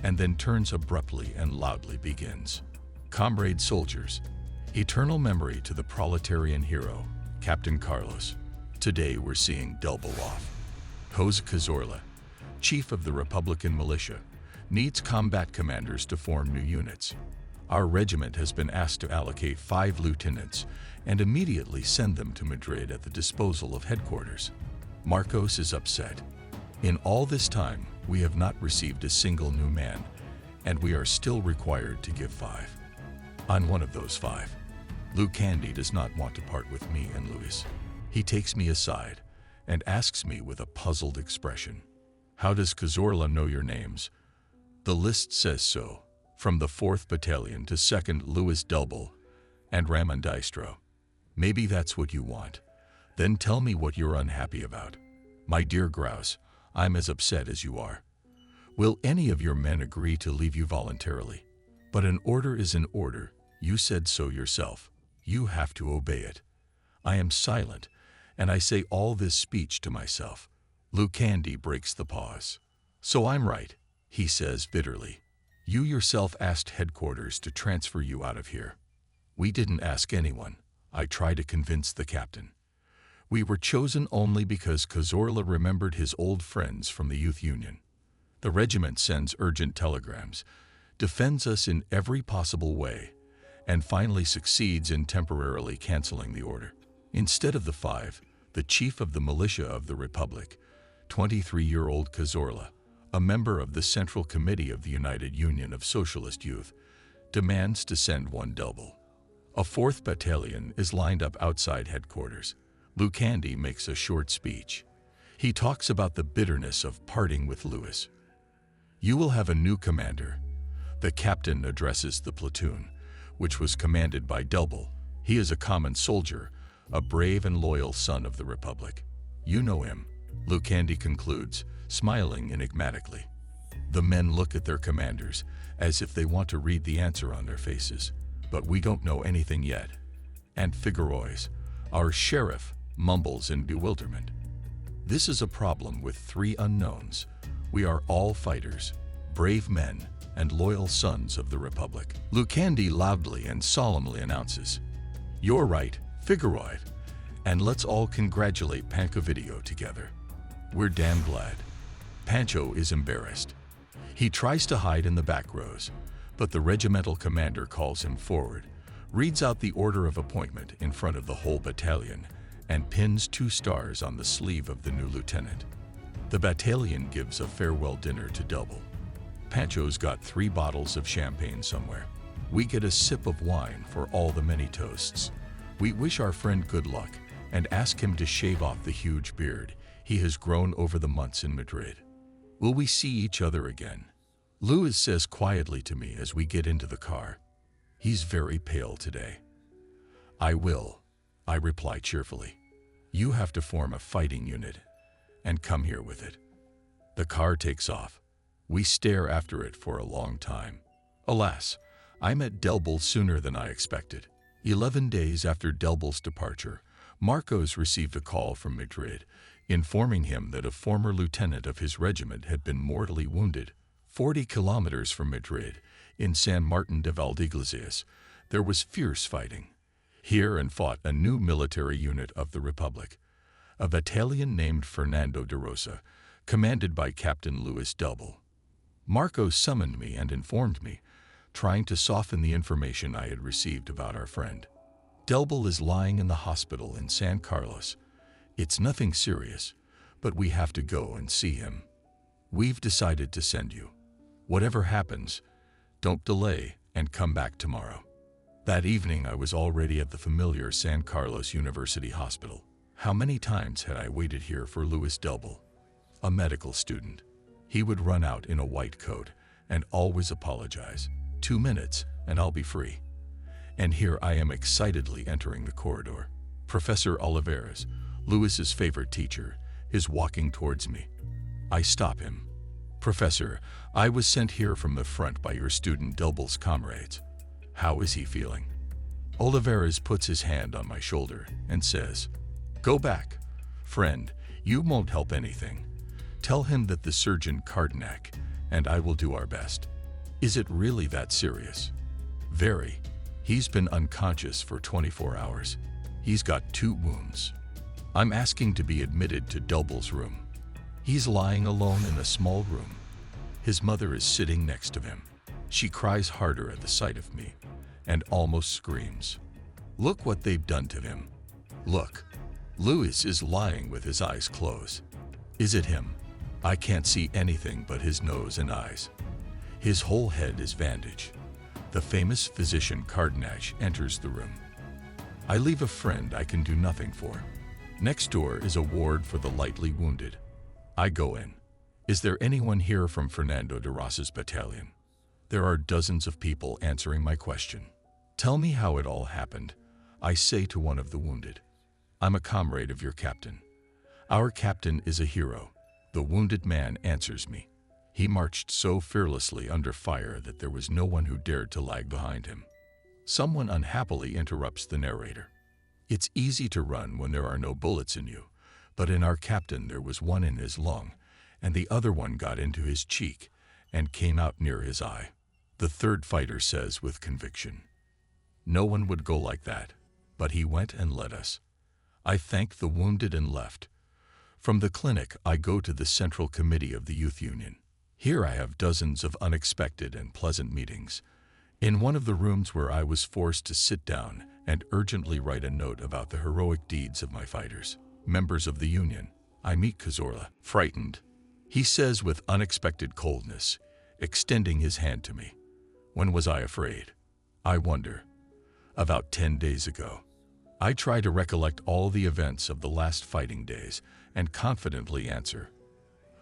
and then turns abruptly and loudly begins. "Comrade soldiers, eternal memory to the proletarian hero, Captain Carlos. Today we're seeing Dilbel off. Jose Cazorla, chief of the Republican militia, needs combat commanders to form new units. Our regiment has been asked to allocate 5 lieutenants and immediately send them to Madrid at the disposal of headquarters. Marcos is upset. In all this time, we have not received a single new man, and we are still required to give 5. I'm one of those 5. Lucandi does not want to part with me and Luis. He takes me aside and asks me with a puzzled expression, "How does Cazorla know your names?" "The list says so. From the 4th Battalion to 2nd Luis Dilbel and Ramon Distro. Maybe that's what you want. Then tell me what you're unhappy about." "My dear Grouse, I'm as upset as you are. Will any of your men agree to leave you voluntarily? But an order is an order. You said so yourself. You have to obey it." I am silent, and I say all this speech to myself. Lucandi breaks the pause. "So I'm right," he says bitterly. "You yourself asked headquarters to transfer you out of here." "We didn't ask anyone," I try to convince the captain. "We were chosen only because Cazorla remembered his old friends from the youth union. The regiment sends urgent telegrams, defends us in every possible way, and finally succeeds in temporarily canceling the order. Instead of the 5, the chief of the militia of the Republic, 23-year-old Cazorla, a member of the Central Committee of the United Union of Socialist Youth, demands to send 1 Dilbel. A 4th Battalion is lined up outside headquarters. Lucandi makes a short speech. He talks about the bitterness of parting with Luis. "You will have a new commander." The captain addresses the platoon, which was commanded by Dilbel. He is a common soldier, a brave and loyal son of the Republic. "You know him," Lucandi concludes, smiling enigmatically. The men look at their commanders as if they want to read the answer on their faces, but we don't know anything yet. And Figueroas, our sheriff, mumbles in bewilderment. This is a problem with 3 unknowns. We are all fighters, brave men, and loyal sons of the Republic. Lucandi loudly and solemnly announces, "You're right, Figueroa, and let's all congratulate Pancovidio together. We're damn glad." Pancho is embarrassed. He tries to hide in the back rows, but the regimental commander calls him forward, reads out the order of appointment in front of the whole battalion, and pins 2 stars on the sleeve of the new lieutenant. The battalion gives a farewell dinner to Dilbel. Pancho's got 3 bottles of champagne somewhere. We get a sip of wine for all the many toasts. We wish our friend good luck and ask him to shave off the huge beard he has grown over the months in Madrid. "Will we see each other again?" Luis says quietly to me as we get into the car. He's very pale today. I will, I reply cheerfully. You have to form a fighting unit and come here with it. The car takes off. We stare after it for a long time. Alas, I met Delbel sooner than I expected. 11 days after Delbel's departure, Marcos received a call from Madrid, informing him that a former lieutenant of his regiment had been mortally wounded. 40 kilometers from Madrid, in San Martin de Valdeiglesias, there was fierce fighting. Here and fought a new military unit of the Republic, a battalion named Fernando de Rosa, commanded by Captain Luis Delbel. Marcos summoned me and informed me, trying to soften the information I had received about our friend. Delbel is lying in the hospital in San Carlos. It's nothing serious, but we have to go and see him. We've decided to send you. Whatever happens, don't delay and come back tomorrow. That evening I was already at the familiar San Carlos University Hospital. How many times had I waited here for Luis Delbel, a medical student? He would run out in a white coat and always apologize. 2 minutes and I'll be free. And here I am excitedly entering the corridor. Professor Olivares, Luis's favorite teacher, is walking towards me. I stop him. Professor, I was sent here from the front by your student Delbel's comrades. How is he feeling? Olivares puts his hand on my shoulder and says, Go back. Friend, you won't help anything. Tell him that the surgeon Cardenac and I will do our best. Is it really that serious? Very. He's been unconscious for 24 hours. He's got 2 wounds. I'm asking to be admitted to Delbel's room. He's lying alone in a small room. His mother is sitting next to him. She cries harder at the sight of me and almost screams. Look what they've done to him. Look, Luis is lying with his eyes closed. Is it him? I can't see anything but his nose and eyes. His whole head is bandaged. The famous physician Cardenac enters the room. I leave a friend I can do nothing for. Next door is a ward for the lightly wounded. I go in. Is there anyone here from Fernando de Rosa's battalion? There are dozens of people answering my question. Tell me how it all happened, I say to one of the wounded. I'm a comrade of your captain. Our captain is a hero. The wounded man answers me. He marched so fearlessly under fire that there was no one who dared to lag behind him. Someone unhappily interrupts the narrator. It's easy to run when there are no bullets in you, but in our captain there was one in his lung, and the other one got into his cheek and came out near his eye. The third fighter says with conviction, No one would go like that, but he went and led us. I thanked the wounded and left. From the clinic I go to the Central Committee of the Youth Union. Here I have dozens of unexpected and pleasant meetings. In one of the rooms where I was forced to sit down and urgently write a note about the heroic deeds of my fighters, members of the Union, I meet Cazorla, frightened. He says with unexpected coldness, extending his hand to me, When was I afraid? I wonder. About 10 days ago. I try to recollect all the events of the last fighting days and confidently answer,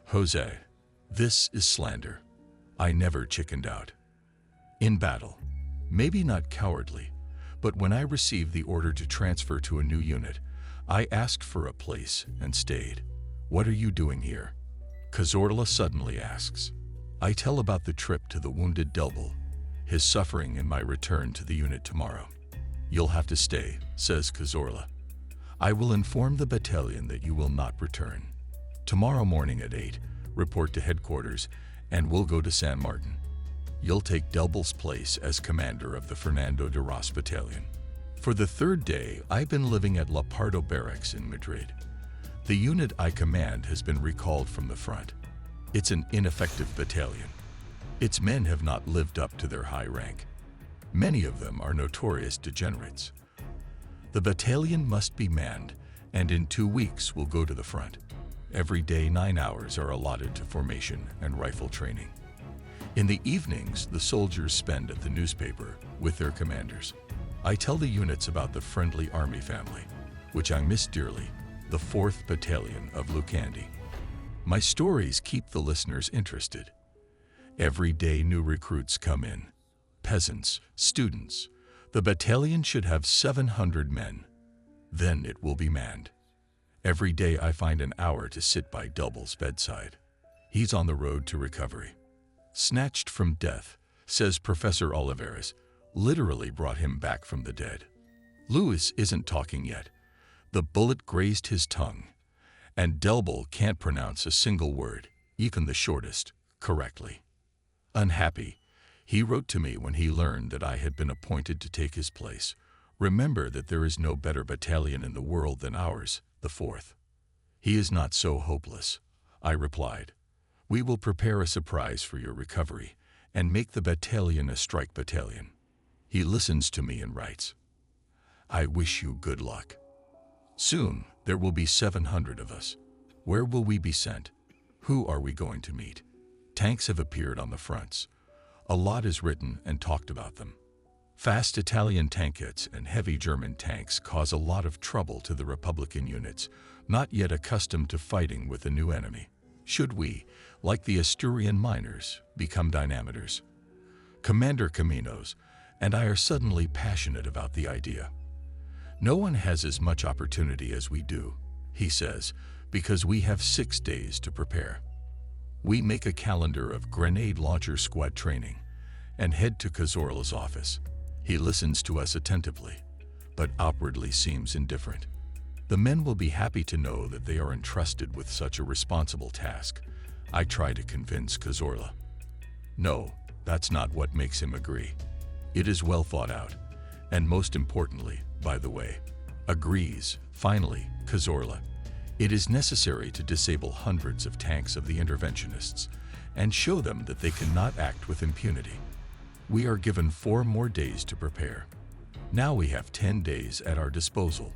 Jose, this is slander. I never chickened out. In battle, maybe not cowardly, but when I received the order to transfer to a new unit, I asked for a place and stayed. What are you doing here? Cazorla suddenly asks. I tell about the trip to the wounded Delbel, his suffering and my return to the unit tomorrow. You'll have to stay, says Cazorla. I will inform the battalion that you will not return. Tomorrow morning at 8, report to headquarters and we'll go to San Martin. You'll take Delbel's place as commander of the Fernando de Rosa battalion. For the 3rd day, I've been living at La Pardo Barracks in Madrid. The unit I command has been recalled from the front. It's an ineffective battalion. Its men have not lived up to their high rank. Many of them are notorious degenerates. The battalion must be manned, and in 2 weeks we'll go to the front. Every day 9 hours are allotted to formation and rifle training. In the evenings, the soldiers spend at the newspaper with their commanders. I tell the units about the friendly army family, which I miss dearly, the 4th Battalion of Lucandi. My stories keep the listeners interested. Every day new recruits come in, peasants, students. The battalion should have 700 men. Then it will be manned. Every day I find an hour to sit by Double's bedside. He's on the road to recovery. Snatched from death, says Professor Oliveras, literally brought him back from the dead. Lewis isn't talking yet. The bullet grazed his tongue, and Double can't pronounce a single word, even the shortest, correctly. Unhappy, he wrote to me when he learned that I had been appointed to take his place. Remember that there is no better battalion in the world than ours, the 4th. He is not so hopeless, I replied. We will prepare a surprise for your recovery and make the battalion a strike battalion. He listens to me and writes, I wish you good luck. Soon there will be 700 of us. Where will we be sent? Who are we going to meet? Tanks have appeared on the fronts. A lot is written and talked about them. Fast Italian tankettes and heavy German tanks cause a lot of trouble to the Republican units, not yet accustomed to fighting with a new enemy. Should we, like the Asturian miners, become dynamitors? Commander Caminos and I are suddenly passionate about the idea. No one has as much opportunity as we do, he says, because we have 6 days to prepare. We make a calendar of grenade launcher squad training and head to Cazorla's office. He listens to us attentively, but outwardly seems indifferent. The men will be happy to know that they are entrusted with such a responsible task. I try to convince Cazorla. No, that's not what makes him agree. It is well thought out, and most importantly, by the way, agrees, finally, Cazorla. It is necessary to disable hundreds of tanks of the interventionists and show them that they cannot act with impunity. We are given 4 more days to prepare. Now we have 10 days at our disposal.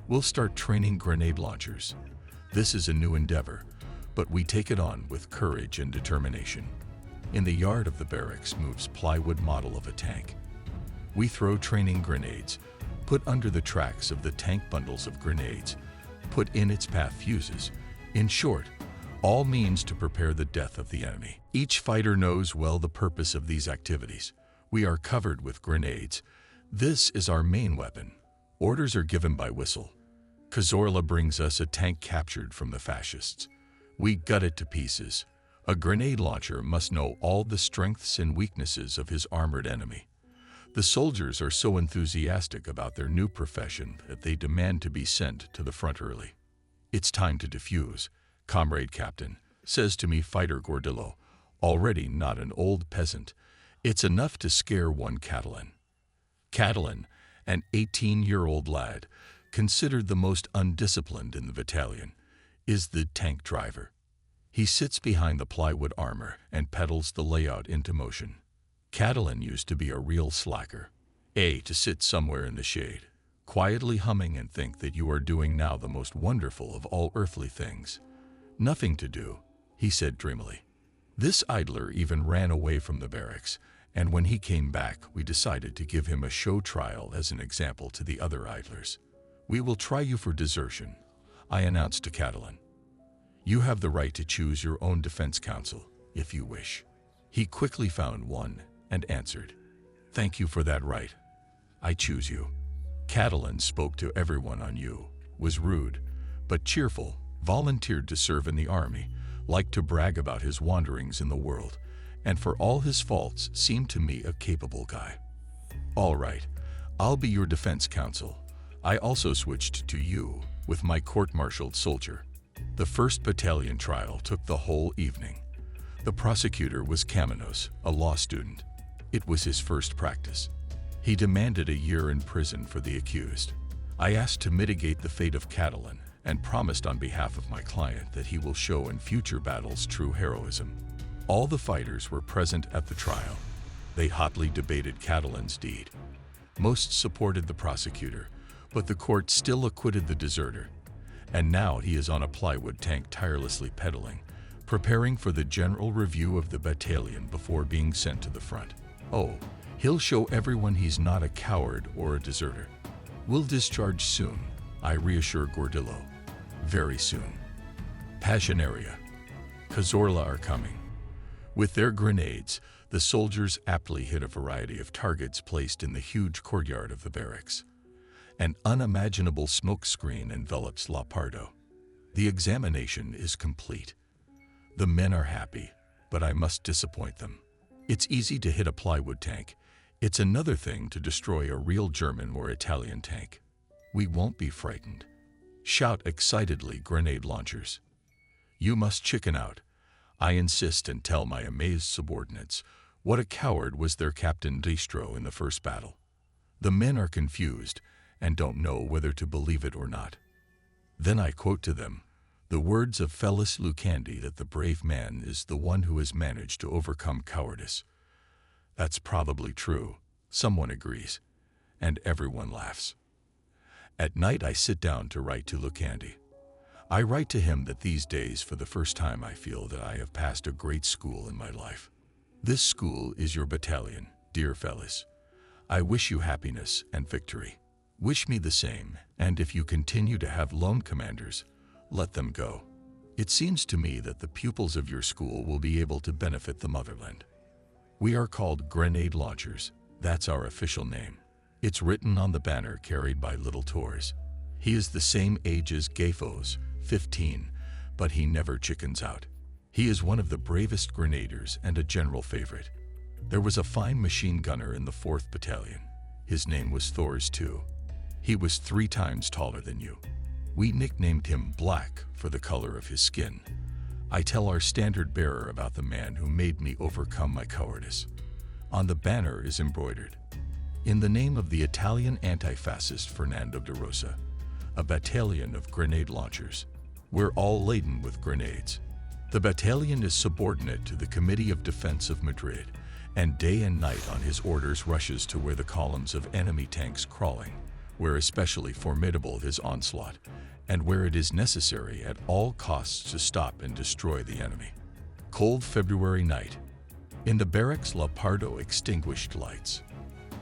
We'll start training grenade launchers. This is a new endeavor, but we take it on with courage and determination. In the yard of the barracks moves plywood model of a tank. We throw training grenades, put under the tracks of the tank bundles of grenades, put in its path fuses. In short, all means to prepare the death of the enemy. Each fighter knows well the purpose of these activities. We are covered with grenades. This is our main weapon. Orders are given by whistle. Cazorla brings us a tank captured from the fascists. We gut it to pieces. A grenade launcher must know all the strengths and weaknesses of his armored enemy. The soldiers are so enthusiastic about their new profession that they demand to be sent to the front early. It's time to defuse, Comrade Captain, says to me Fighter Gordillo, already not an old peasant. It's enough to scare one Catalan. Catalan, an 18-year-old lad, considered the most undisciplined in the battalion, is the tank driver. He sits behind the plywood armor and pedals the layout into motion. Catalan used to be a real slacker. To sit somewhere in the shade, quietly humming and think that you are doing now the most wonderful of all earthly things. Nothing to do, he said dreamily. This idler even ran away from the barracks, and when he came back, we decided to give him a show trial as an example to the other idlers. We will try you for desertion, I announced to Catalan. You have the right to choose your own defense counsel, if you wish. He quickly found one and answered, Thank you for that right. I choose you. Catalan spoke to everyone on you, was rude, but cheerful, volunteered to serve in the army, liked to brag about his wanderings in the world, and for all his faults seemed to me a capable guy. All right, I'll be your defense counsel. I also switched to you with my court-martialed soldier. The 1st Battalion trial took the whole evening. The prosecutor was Caminos, a law student. It was his first practice. He demanded a year in prison for the accused. I asked to mitigate the fate of Catalan and promised on behalf of my client that he will show in future battles true heroism. All the fighters were present at the trial. They hotly debated Catalan's deed. Most supported the prosecutor, but the court still acquitted the deserter. And now he is on a plywood tank tirelessly pedaling, preparing for the general review of the battalion before being sent to the front. Oh, he'll show everyone he's not a coward or a deserter. We'll discharge soon, I reassure Gordillo. Very soon. Passion area. Cazorla are coming. With their grenades, The soldiers aptly hit a variety of targets placed in the huge courtyard of the barracks. An unimaginable smoke screen envelops La Pardo. The examination is complete. The men are happy, but I must disappoint them. It's easy to hit a plywood tank. It's another thing to destroy a real German or Italian tank. We won't be frightened. Shout excitedly grenade launchers. You must chicken out. I insist and tell my amazed subordinates what a coward was their Captain Distro in the first battle. The men are confused and don't know whether to believe it or not. Then I quote to them the words of Felis Lucandi that the brave man is the one who has managed to overcome cowardice. That's probably true, someone agrees, and everyone laughs. At night I sit down to write to Lucandi. I write to him that these days for the first time I feel that I have passed a great school in my life. This school is your battalion, dear Felis. I wish you happiness and victory. Wish me the same, and if you continue to have lone commanders, let them go. It seems to me that the pupils of your school will be able to benefit the motherland. We are called grenade launchers. That's our official name. It's written on the banner carried by little Tors. He is the same age as Gafos, 15, but he never chickens out. He is one of the bravest grenadiers and a general favorite. There was a fine machine gunner in the 4th Battalion. His name was Thors too. He was 3 times taller than you. We nicknamed him Black for the color of his skin. I tell our standard bearer about the man who made me overcome my cowardice. On the banner is embroidered, "In the name of the Italian anti-fascist Fernando de Rosa, a battalion of grenade launchers. We're all laden with grenades." The battalion is subordinate to the Committee of Defense of Madrid, and day and night on his orders rushes to where the columns of enemy tanks crawling, where especially formidable his onslaught, and where it is necessary at all costs to stop and destroy the enemy. Cold February night. In the barracks La Pardo extinguished lights.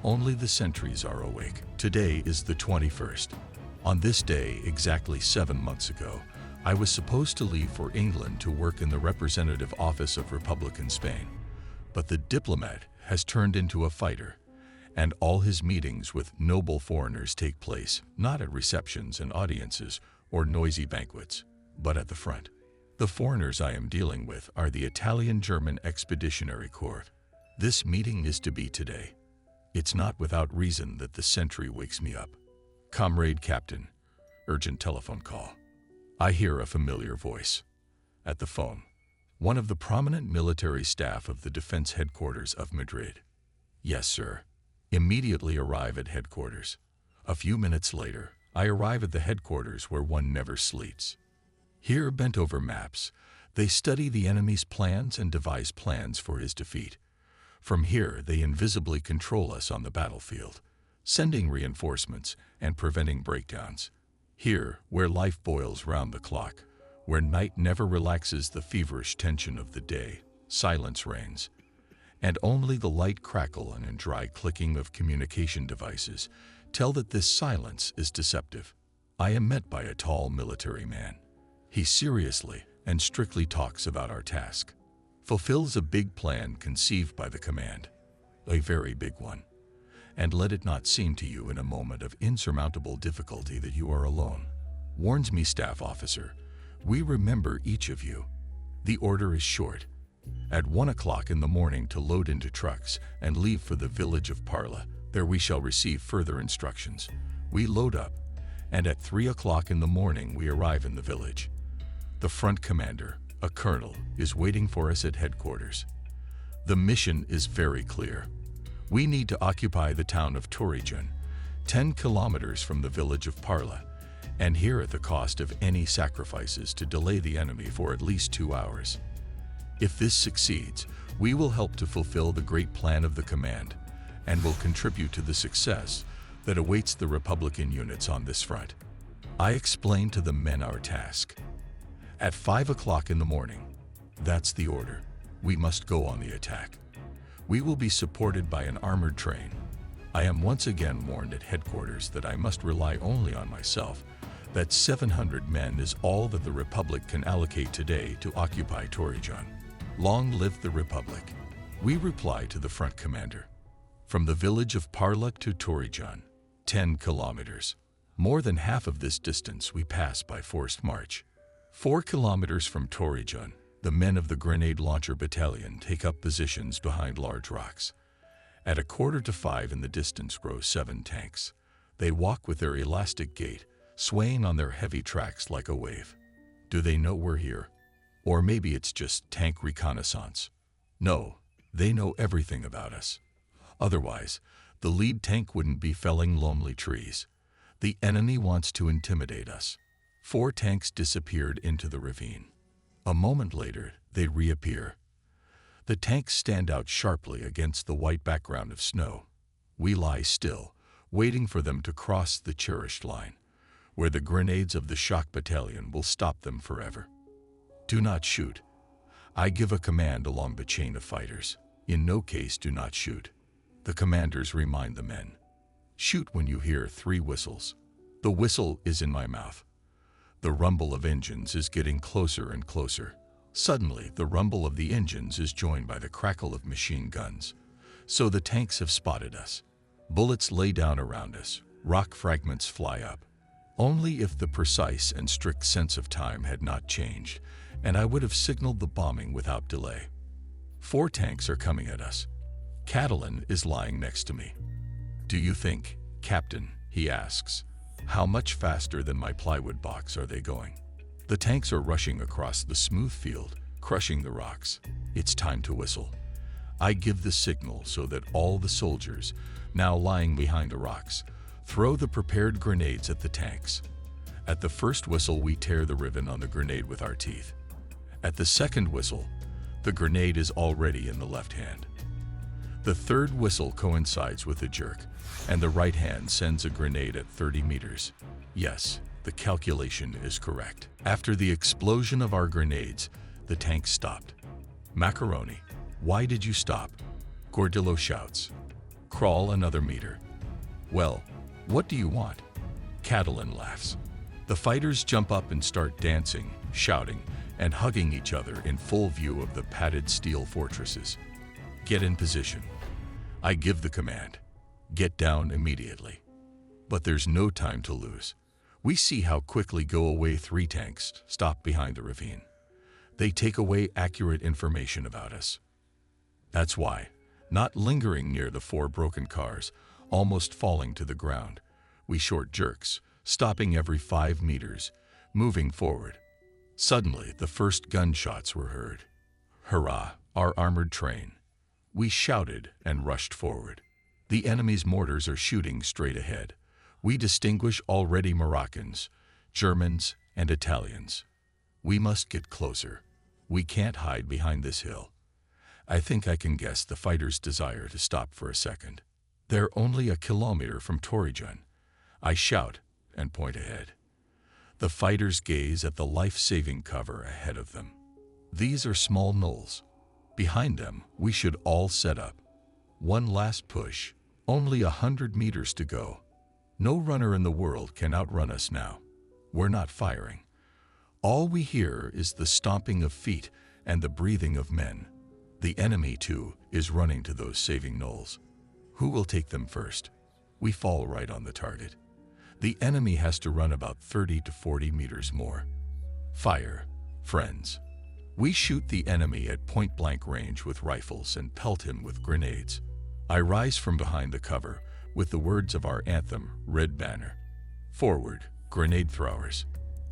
Only the sentries are awake. Today is the 21st. On this day, exactly 7 months ago, I was supposed to leave for England to work in the representative office of Republican Spain. But the diplomat has turned into a fighter, and all his meetings with noble foreigners take place not at receptions and audiences or noisy banquets, but at the front. The foreigners I am dealing with are the Italian-German Expeditionary Corps. This meeting is to be today. It's not without reason that the sentry wakes me up. "Comrade Captain, urgent telephone call." I hear a familiar voice. At the phone, one of the prominent military staff of the Defense Headquarters of Madrid. "Yes, sir." Immediately arrive at headquarters. A few minutes later, I arrive at the headquarters where one never sleeps. Here, bent over maps, they study the enemy's plans and devise plans for his defeat. From here, they invisibly control us on the battlefield, sending reinforcements and preventing breakdowns. Here, where life boils round the clock, where night never relaxes the feverish tension of the day, silence reigns, and only the light crackle and dry clicking of communication devices tell that this silence is deceptive. I am met by a tall military man. He seriously and strictly talks about our task, fulfills a big plan conceived by the command, a very big one. And let it not seem to you in a moment of insurmountable difficulty that you are alone. Warns me staff officer, we remember each of you. The order is short. At 1 o'clock in the morning to load into trucks and leave for the village of Parla. There we shall receive further instructions. We load up, and at 3 o'clock in the morning we arrive in the village. The front commander, a colonel, is waiting for us at headquarters. The mission is very clear. We need to occupy the town of Torrejon, 10 kilometers from the village of Parla, and here at the cost of any sacrifices to delay the enemy for at least 2 hours. If this succeeds, we will help to fulfill the great plan of the command and will contribute to the success that awaits the Republican units on this front. I explain to the men our task. At 5 o'clock in the morning, that's the order. We must go on the attack. We will be supported by an armored train. I am once again warned at headquarters that I must rely only on myself, that 700 men is all that the Republic can allocate today to occupy Torrejon. Long live the Republic. We reply to the front commander. From the village of Parluk to Torijan, 10 kilometers. More than half of this distance we pass by forced march. 4 kilometers from Torijan, the men of the grenade launcher battalion take up positions behind large rocks. At 4:45 in the distance row 7 tanks. They walk with their elastic gait, swaying on their heavy tracks like a wave. Do they know we're here? Or maybe it's just tank reconnaissance. No, they know everything about us. Otherwise, the lead tank wouldn't be felling lonely trees. The enemy wants to intimidate us. 4 tanks disappeared into the ravine. A moment later, they reappear. The tanks stand out sharply against the white background of snow. We lie still, waiting for them to cross the cherished line, where the grenades of the shock battalion will stop them forever. Do not shoot. I give a command along the chain of fighters. In no case do not shoot. The commanders remind the men. Shoot when you hear 3 whistles. The whistle is in my mouth. The rumble of engines is getting closer and closer. Suddenly, the rumble of the engines is joined by the crackle of machine guns. So the tanks have spotted us. Bullets lay down around us. Rock fragments fly up. Only if the precise and strict sense of time had not changed, and I would have signaled the bombing without delay. 4 tanks are coming at us. Catalin is lying next to me. Do you think, Captain, he asks, how much faster than my plywood box are they going? The tanks are rushing across the smooth field, crushing the rocks. It's time to whistle. I give the signal so that all the soldiers, now lying behind the rocks, throw the prepared grenades at the tanks. At the first whistle, we tear the ribbon on the grenade with our teeth. At the second whistle, the grenade is already in the left hand. The third whistle coincides with a jerk, and the right hand sends a grenade at 30 meters. Yes, the calculation is correct. After the explosion of our grenades, the tank stopped. Macaroni, why did you stop? Gordillo shouts. Crawl another meter. Well, what do you want? Catalin laughs. The fighters jump up and start dancing, shouting, and hugging each other in full view of the padded steel fortresses. Get in position. I give the command. Get down immediately. But there's no time to lose. We see how quickly go away 3 tanks stop behind the ravine. They take away accurate information about us. That's why, not lingering near the 4 broken cars, almost falling to the ground, we short jerks, stopping every 5 meters, moving forward. Suddenly, the first gunshots were heard. Hurrah, our armored train. We shouted and rushed forward. The enemy's mortars are shooting straight ahead. We distinguish already Moroccans, Germans, and Italians. We must get closer. We can't hide behind this hill. I think I can guess the fighters' desire to stop for a second. They're only a kilometer from Torijan. I shout and point ahead. The fighters gaze at the life-saving cover ahead of them. These are small knolls. Behind them, we should all set up. One last push. Only 100 meters to go. No runner in the world can outrun us now. We're not firing. All we hear is the stomping of feet and the breathing of men. The enemy, too, is running to those saving knolls. Who will take them first? We fall right on the target. The enemy has to run about 30 to 40 meters more. Fire, friends. We shoot the enemy at point-blank range with rifles and pelt him with grenades. I rise from behind the cover with the words of our anthem, Red Banner. Forward, grenade throwers.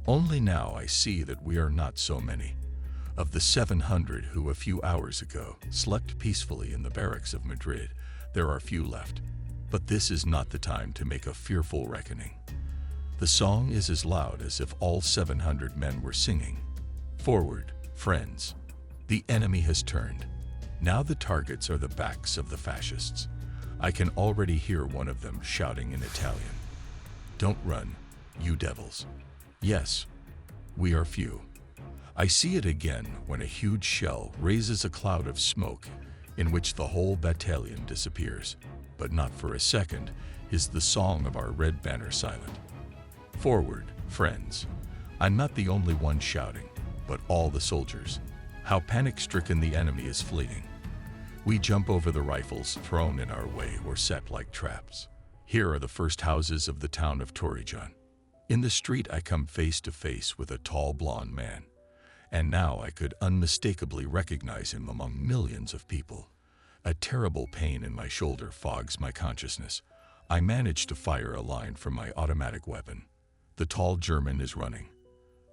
Only now I see that we are not so many. Of the 700 who a few hours ago slept peacefully in the barracks of Madrid, there are few left. But this is not the time to make a fearful reckoning. The song is as loud as if all 700 men were singing. Forward, friends. The enemy has turned. Now the targets are the backs of the fascists. I can already hear one of them shouting in Italian. Don't run, you devils. Yes, we are few. I see it again when a huge shell raises a cloud of smoke in which the whole battalion disappears. But not for a second is the song of our red banner silent. Forward, friends. I'm not the only one shouting, but all the soldiers. How panic-stricken the enemy is fleeing. We jump over the rifles thrown in our way or set like traps. Here are the first houses of the town of Torijan. In the street I come face to face with a tall blond man, and now I could unmistakably recognize him among millions of people. A terrible pain in my shoulder fogs my consciousness. I manage to fire a line from my automatic weapon. The tall German is running.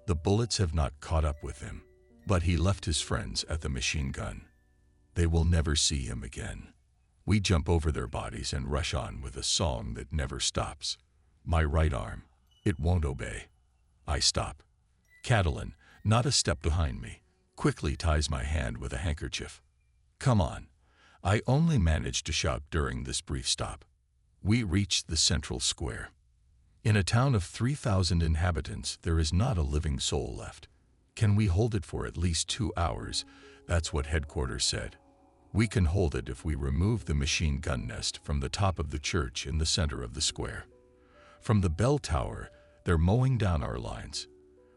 The bullets have not caught up with him, but he left his friends at the machine gun. They will never see him again. We jump over their bodies and rush on with a song that never stops. My right arm, it won't obey. I stop. Catalin, not a step behind me, quickly ties my hand with a handkerchief. Come on. I only manage to shout during this brief stop. We reach the central square. In a town of 3,000 inhabitants, there is not a living soul left. Can we hold it for at least 2 hours? That's what headquarters said. We can hold it if we remove the machine gun nest from the top of the church in the center of the square. From the bell tower, they're mowing down our lines.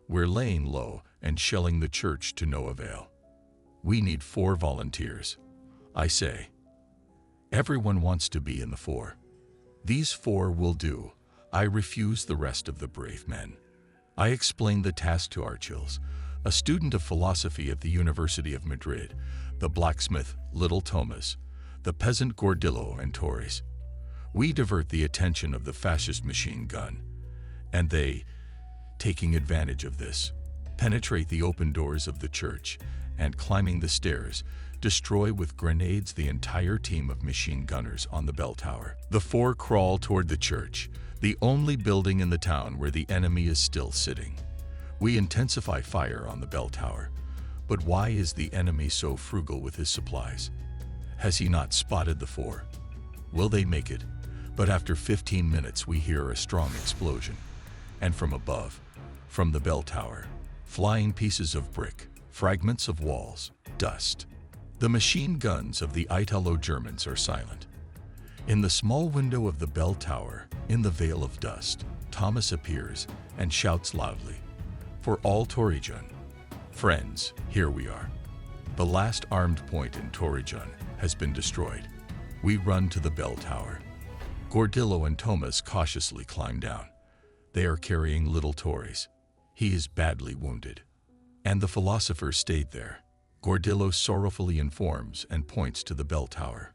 We're laying low and shelling the church to no avail. We need 4 volunteers. I say. Everyone wants to be in the 4. These 4 will do. I refuse the rest of the brave men. I explained the task to Archils, a student of philosophy at the University of Madrid, the blacksmith, little Thomas, the peasant Gordillo and Torres. We divert the attention of the fascist machine gun, and they, taking advantage of this, penetrate the open doors of the church and, climbing the stairs, destroy with grenades the entire team of machine gunners on the bell tower. The 4 crawl toward the church, the only building in the town where the enemy is still sitting. We intensify fire on the bell tower. But why is the enemy so frugal with his supplies? Has he not spotted the 4? Will they make it? But after 15 minutes we hear a strong explosion. And from above, from the bell tower, flying pieces of brick, fragments of walls, dust. The machine guns of the Italo-Germans are silent. In the small window of the bell tower, in the veil of dust, Thomas appears and shouts loudly, "For all Torijan. Friends, here we are. The last armed point in Torijan has been destroyed." We run to the bell tower. Gordillo and Thomas cautiously climb down. They are carrying little Torres. He is badly wounded. And the philosopher stayed there. Gordillo sorrowfully informs and points to the bell tower.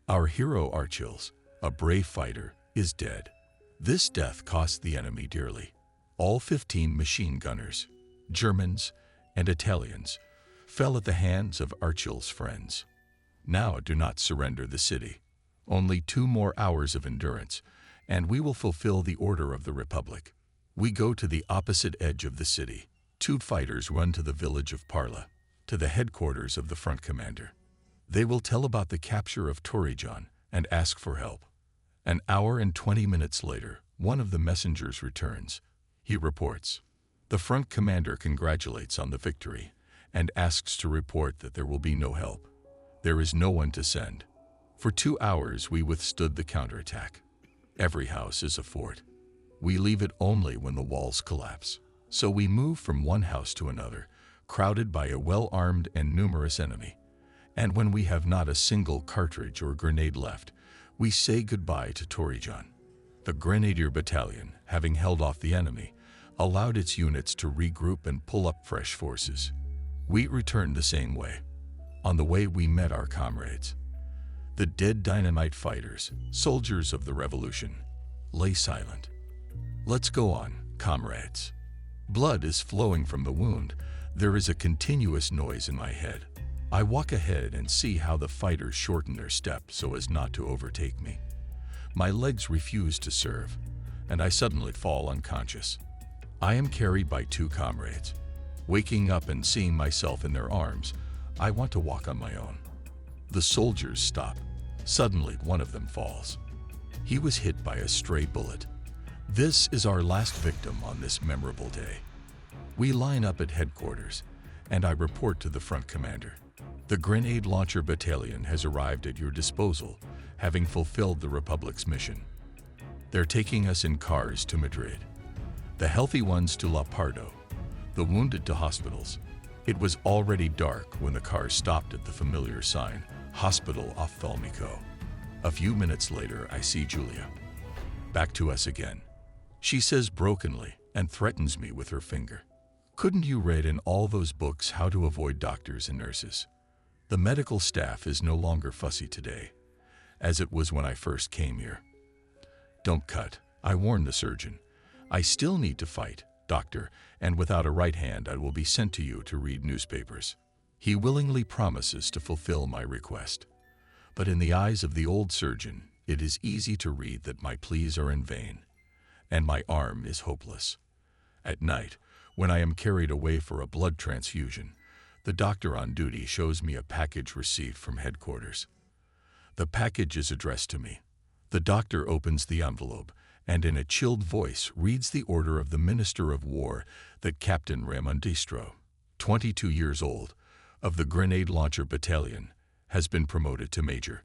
Our hero Archils, a brave fighter, is dead. This death cost the enemy dearly. All 15 machine gunners, Germans and Italians, fell at the hands of Archils' friends. Now do not surrender the city. Only 2 more hours of endurance, and we will fulfill the order of the Republic. We go to the opposite edge of the city. 2 fighters run to the village of Parla, to the headquarters of the front commander. They will tell about the capture of Torijan and ask for help. An hour and 20 minutes later, one of the messengers returns. He reports. The front commander congratulates on the victory and asks to report that there will be no help. There is no one to send. For 2 hours we withstood the counterattack. Every house is a fort. We leave it only when the walls collapse. So we move from one house to another, crowded by a well-armed and numerous enemy. And when we have not a single cartridge or grenade left, we say goodbye to Torijan. The Grenadier Battalion, having held off the enemy, allowed its units to regroup and pull up fresh forces. We returned the same way. On the way we met our comrades. The dead dynamite fighters, soldiers of the revolution, lay silent. Let's go on, comrades. Blood is flowing from the wound. There is a continuous noise in my head. I walk ahead and see how the fighters shorten their step so as not to overtake me. My legs refuse to serve, and I suddenly fall unconscious. I am carried by 2 comrades. Waking up and seeing myself in their arms, I want to walk on my own. The soldiers stop. Suddenly, one of them falls. He was hit by a stray bullet. This is our last victim on this memorable day. We line up at headquarters, and I report to the front commander. The Grenade Launcher Battalion has arrived at your disposal, having fulfilled the Republic's mission. They're taking us in cars to Madrid. The healthy ones to La Pardo, the wounded to hospitals. It was already dark when the car stopped at the familiar sign, Hospital Ophthalmico. A few minutes later, I see Julia. Back to us again. She says brokenly and threatens me with her finger. Couldn't you read in all those books how to avoid doctors and nurses? The medical staff is no longer fussy today, as it was when I first came here. Don't cut, I warned the surgeon. I still need to fight, doctor, and without a right hand I will be sent to you to read newspapers. He willingly promises to fulfill my request. But in the eyes of the old surgeon, it is easy to read that my pleas are in vain, and my arm is hopeless. At night, when I am carried away for a blood transfusion, the doctor on duty shows me a package received from headquarters. The package is addressed to me. The doctor opens the envelope and in a chilled voice reads the order of the Minister of War that Captain Ramondistro, 22 years old, of the Grenade Launcher Battalion, has been promoted to Major.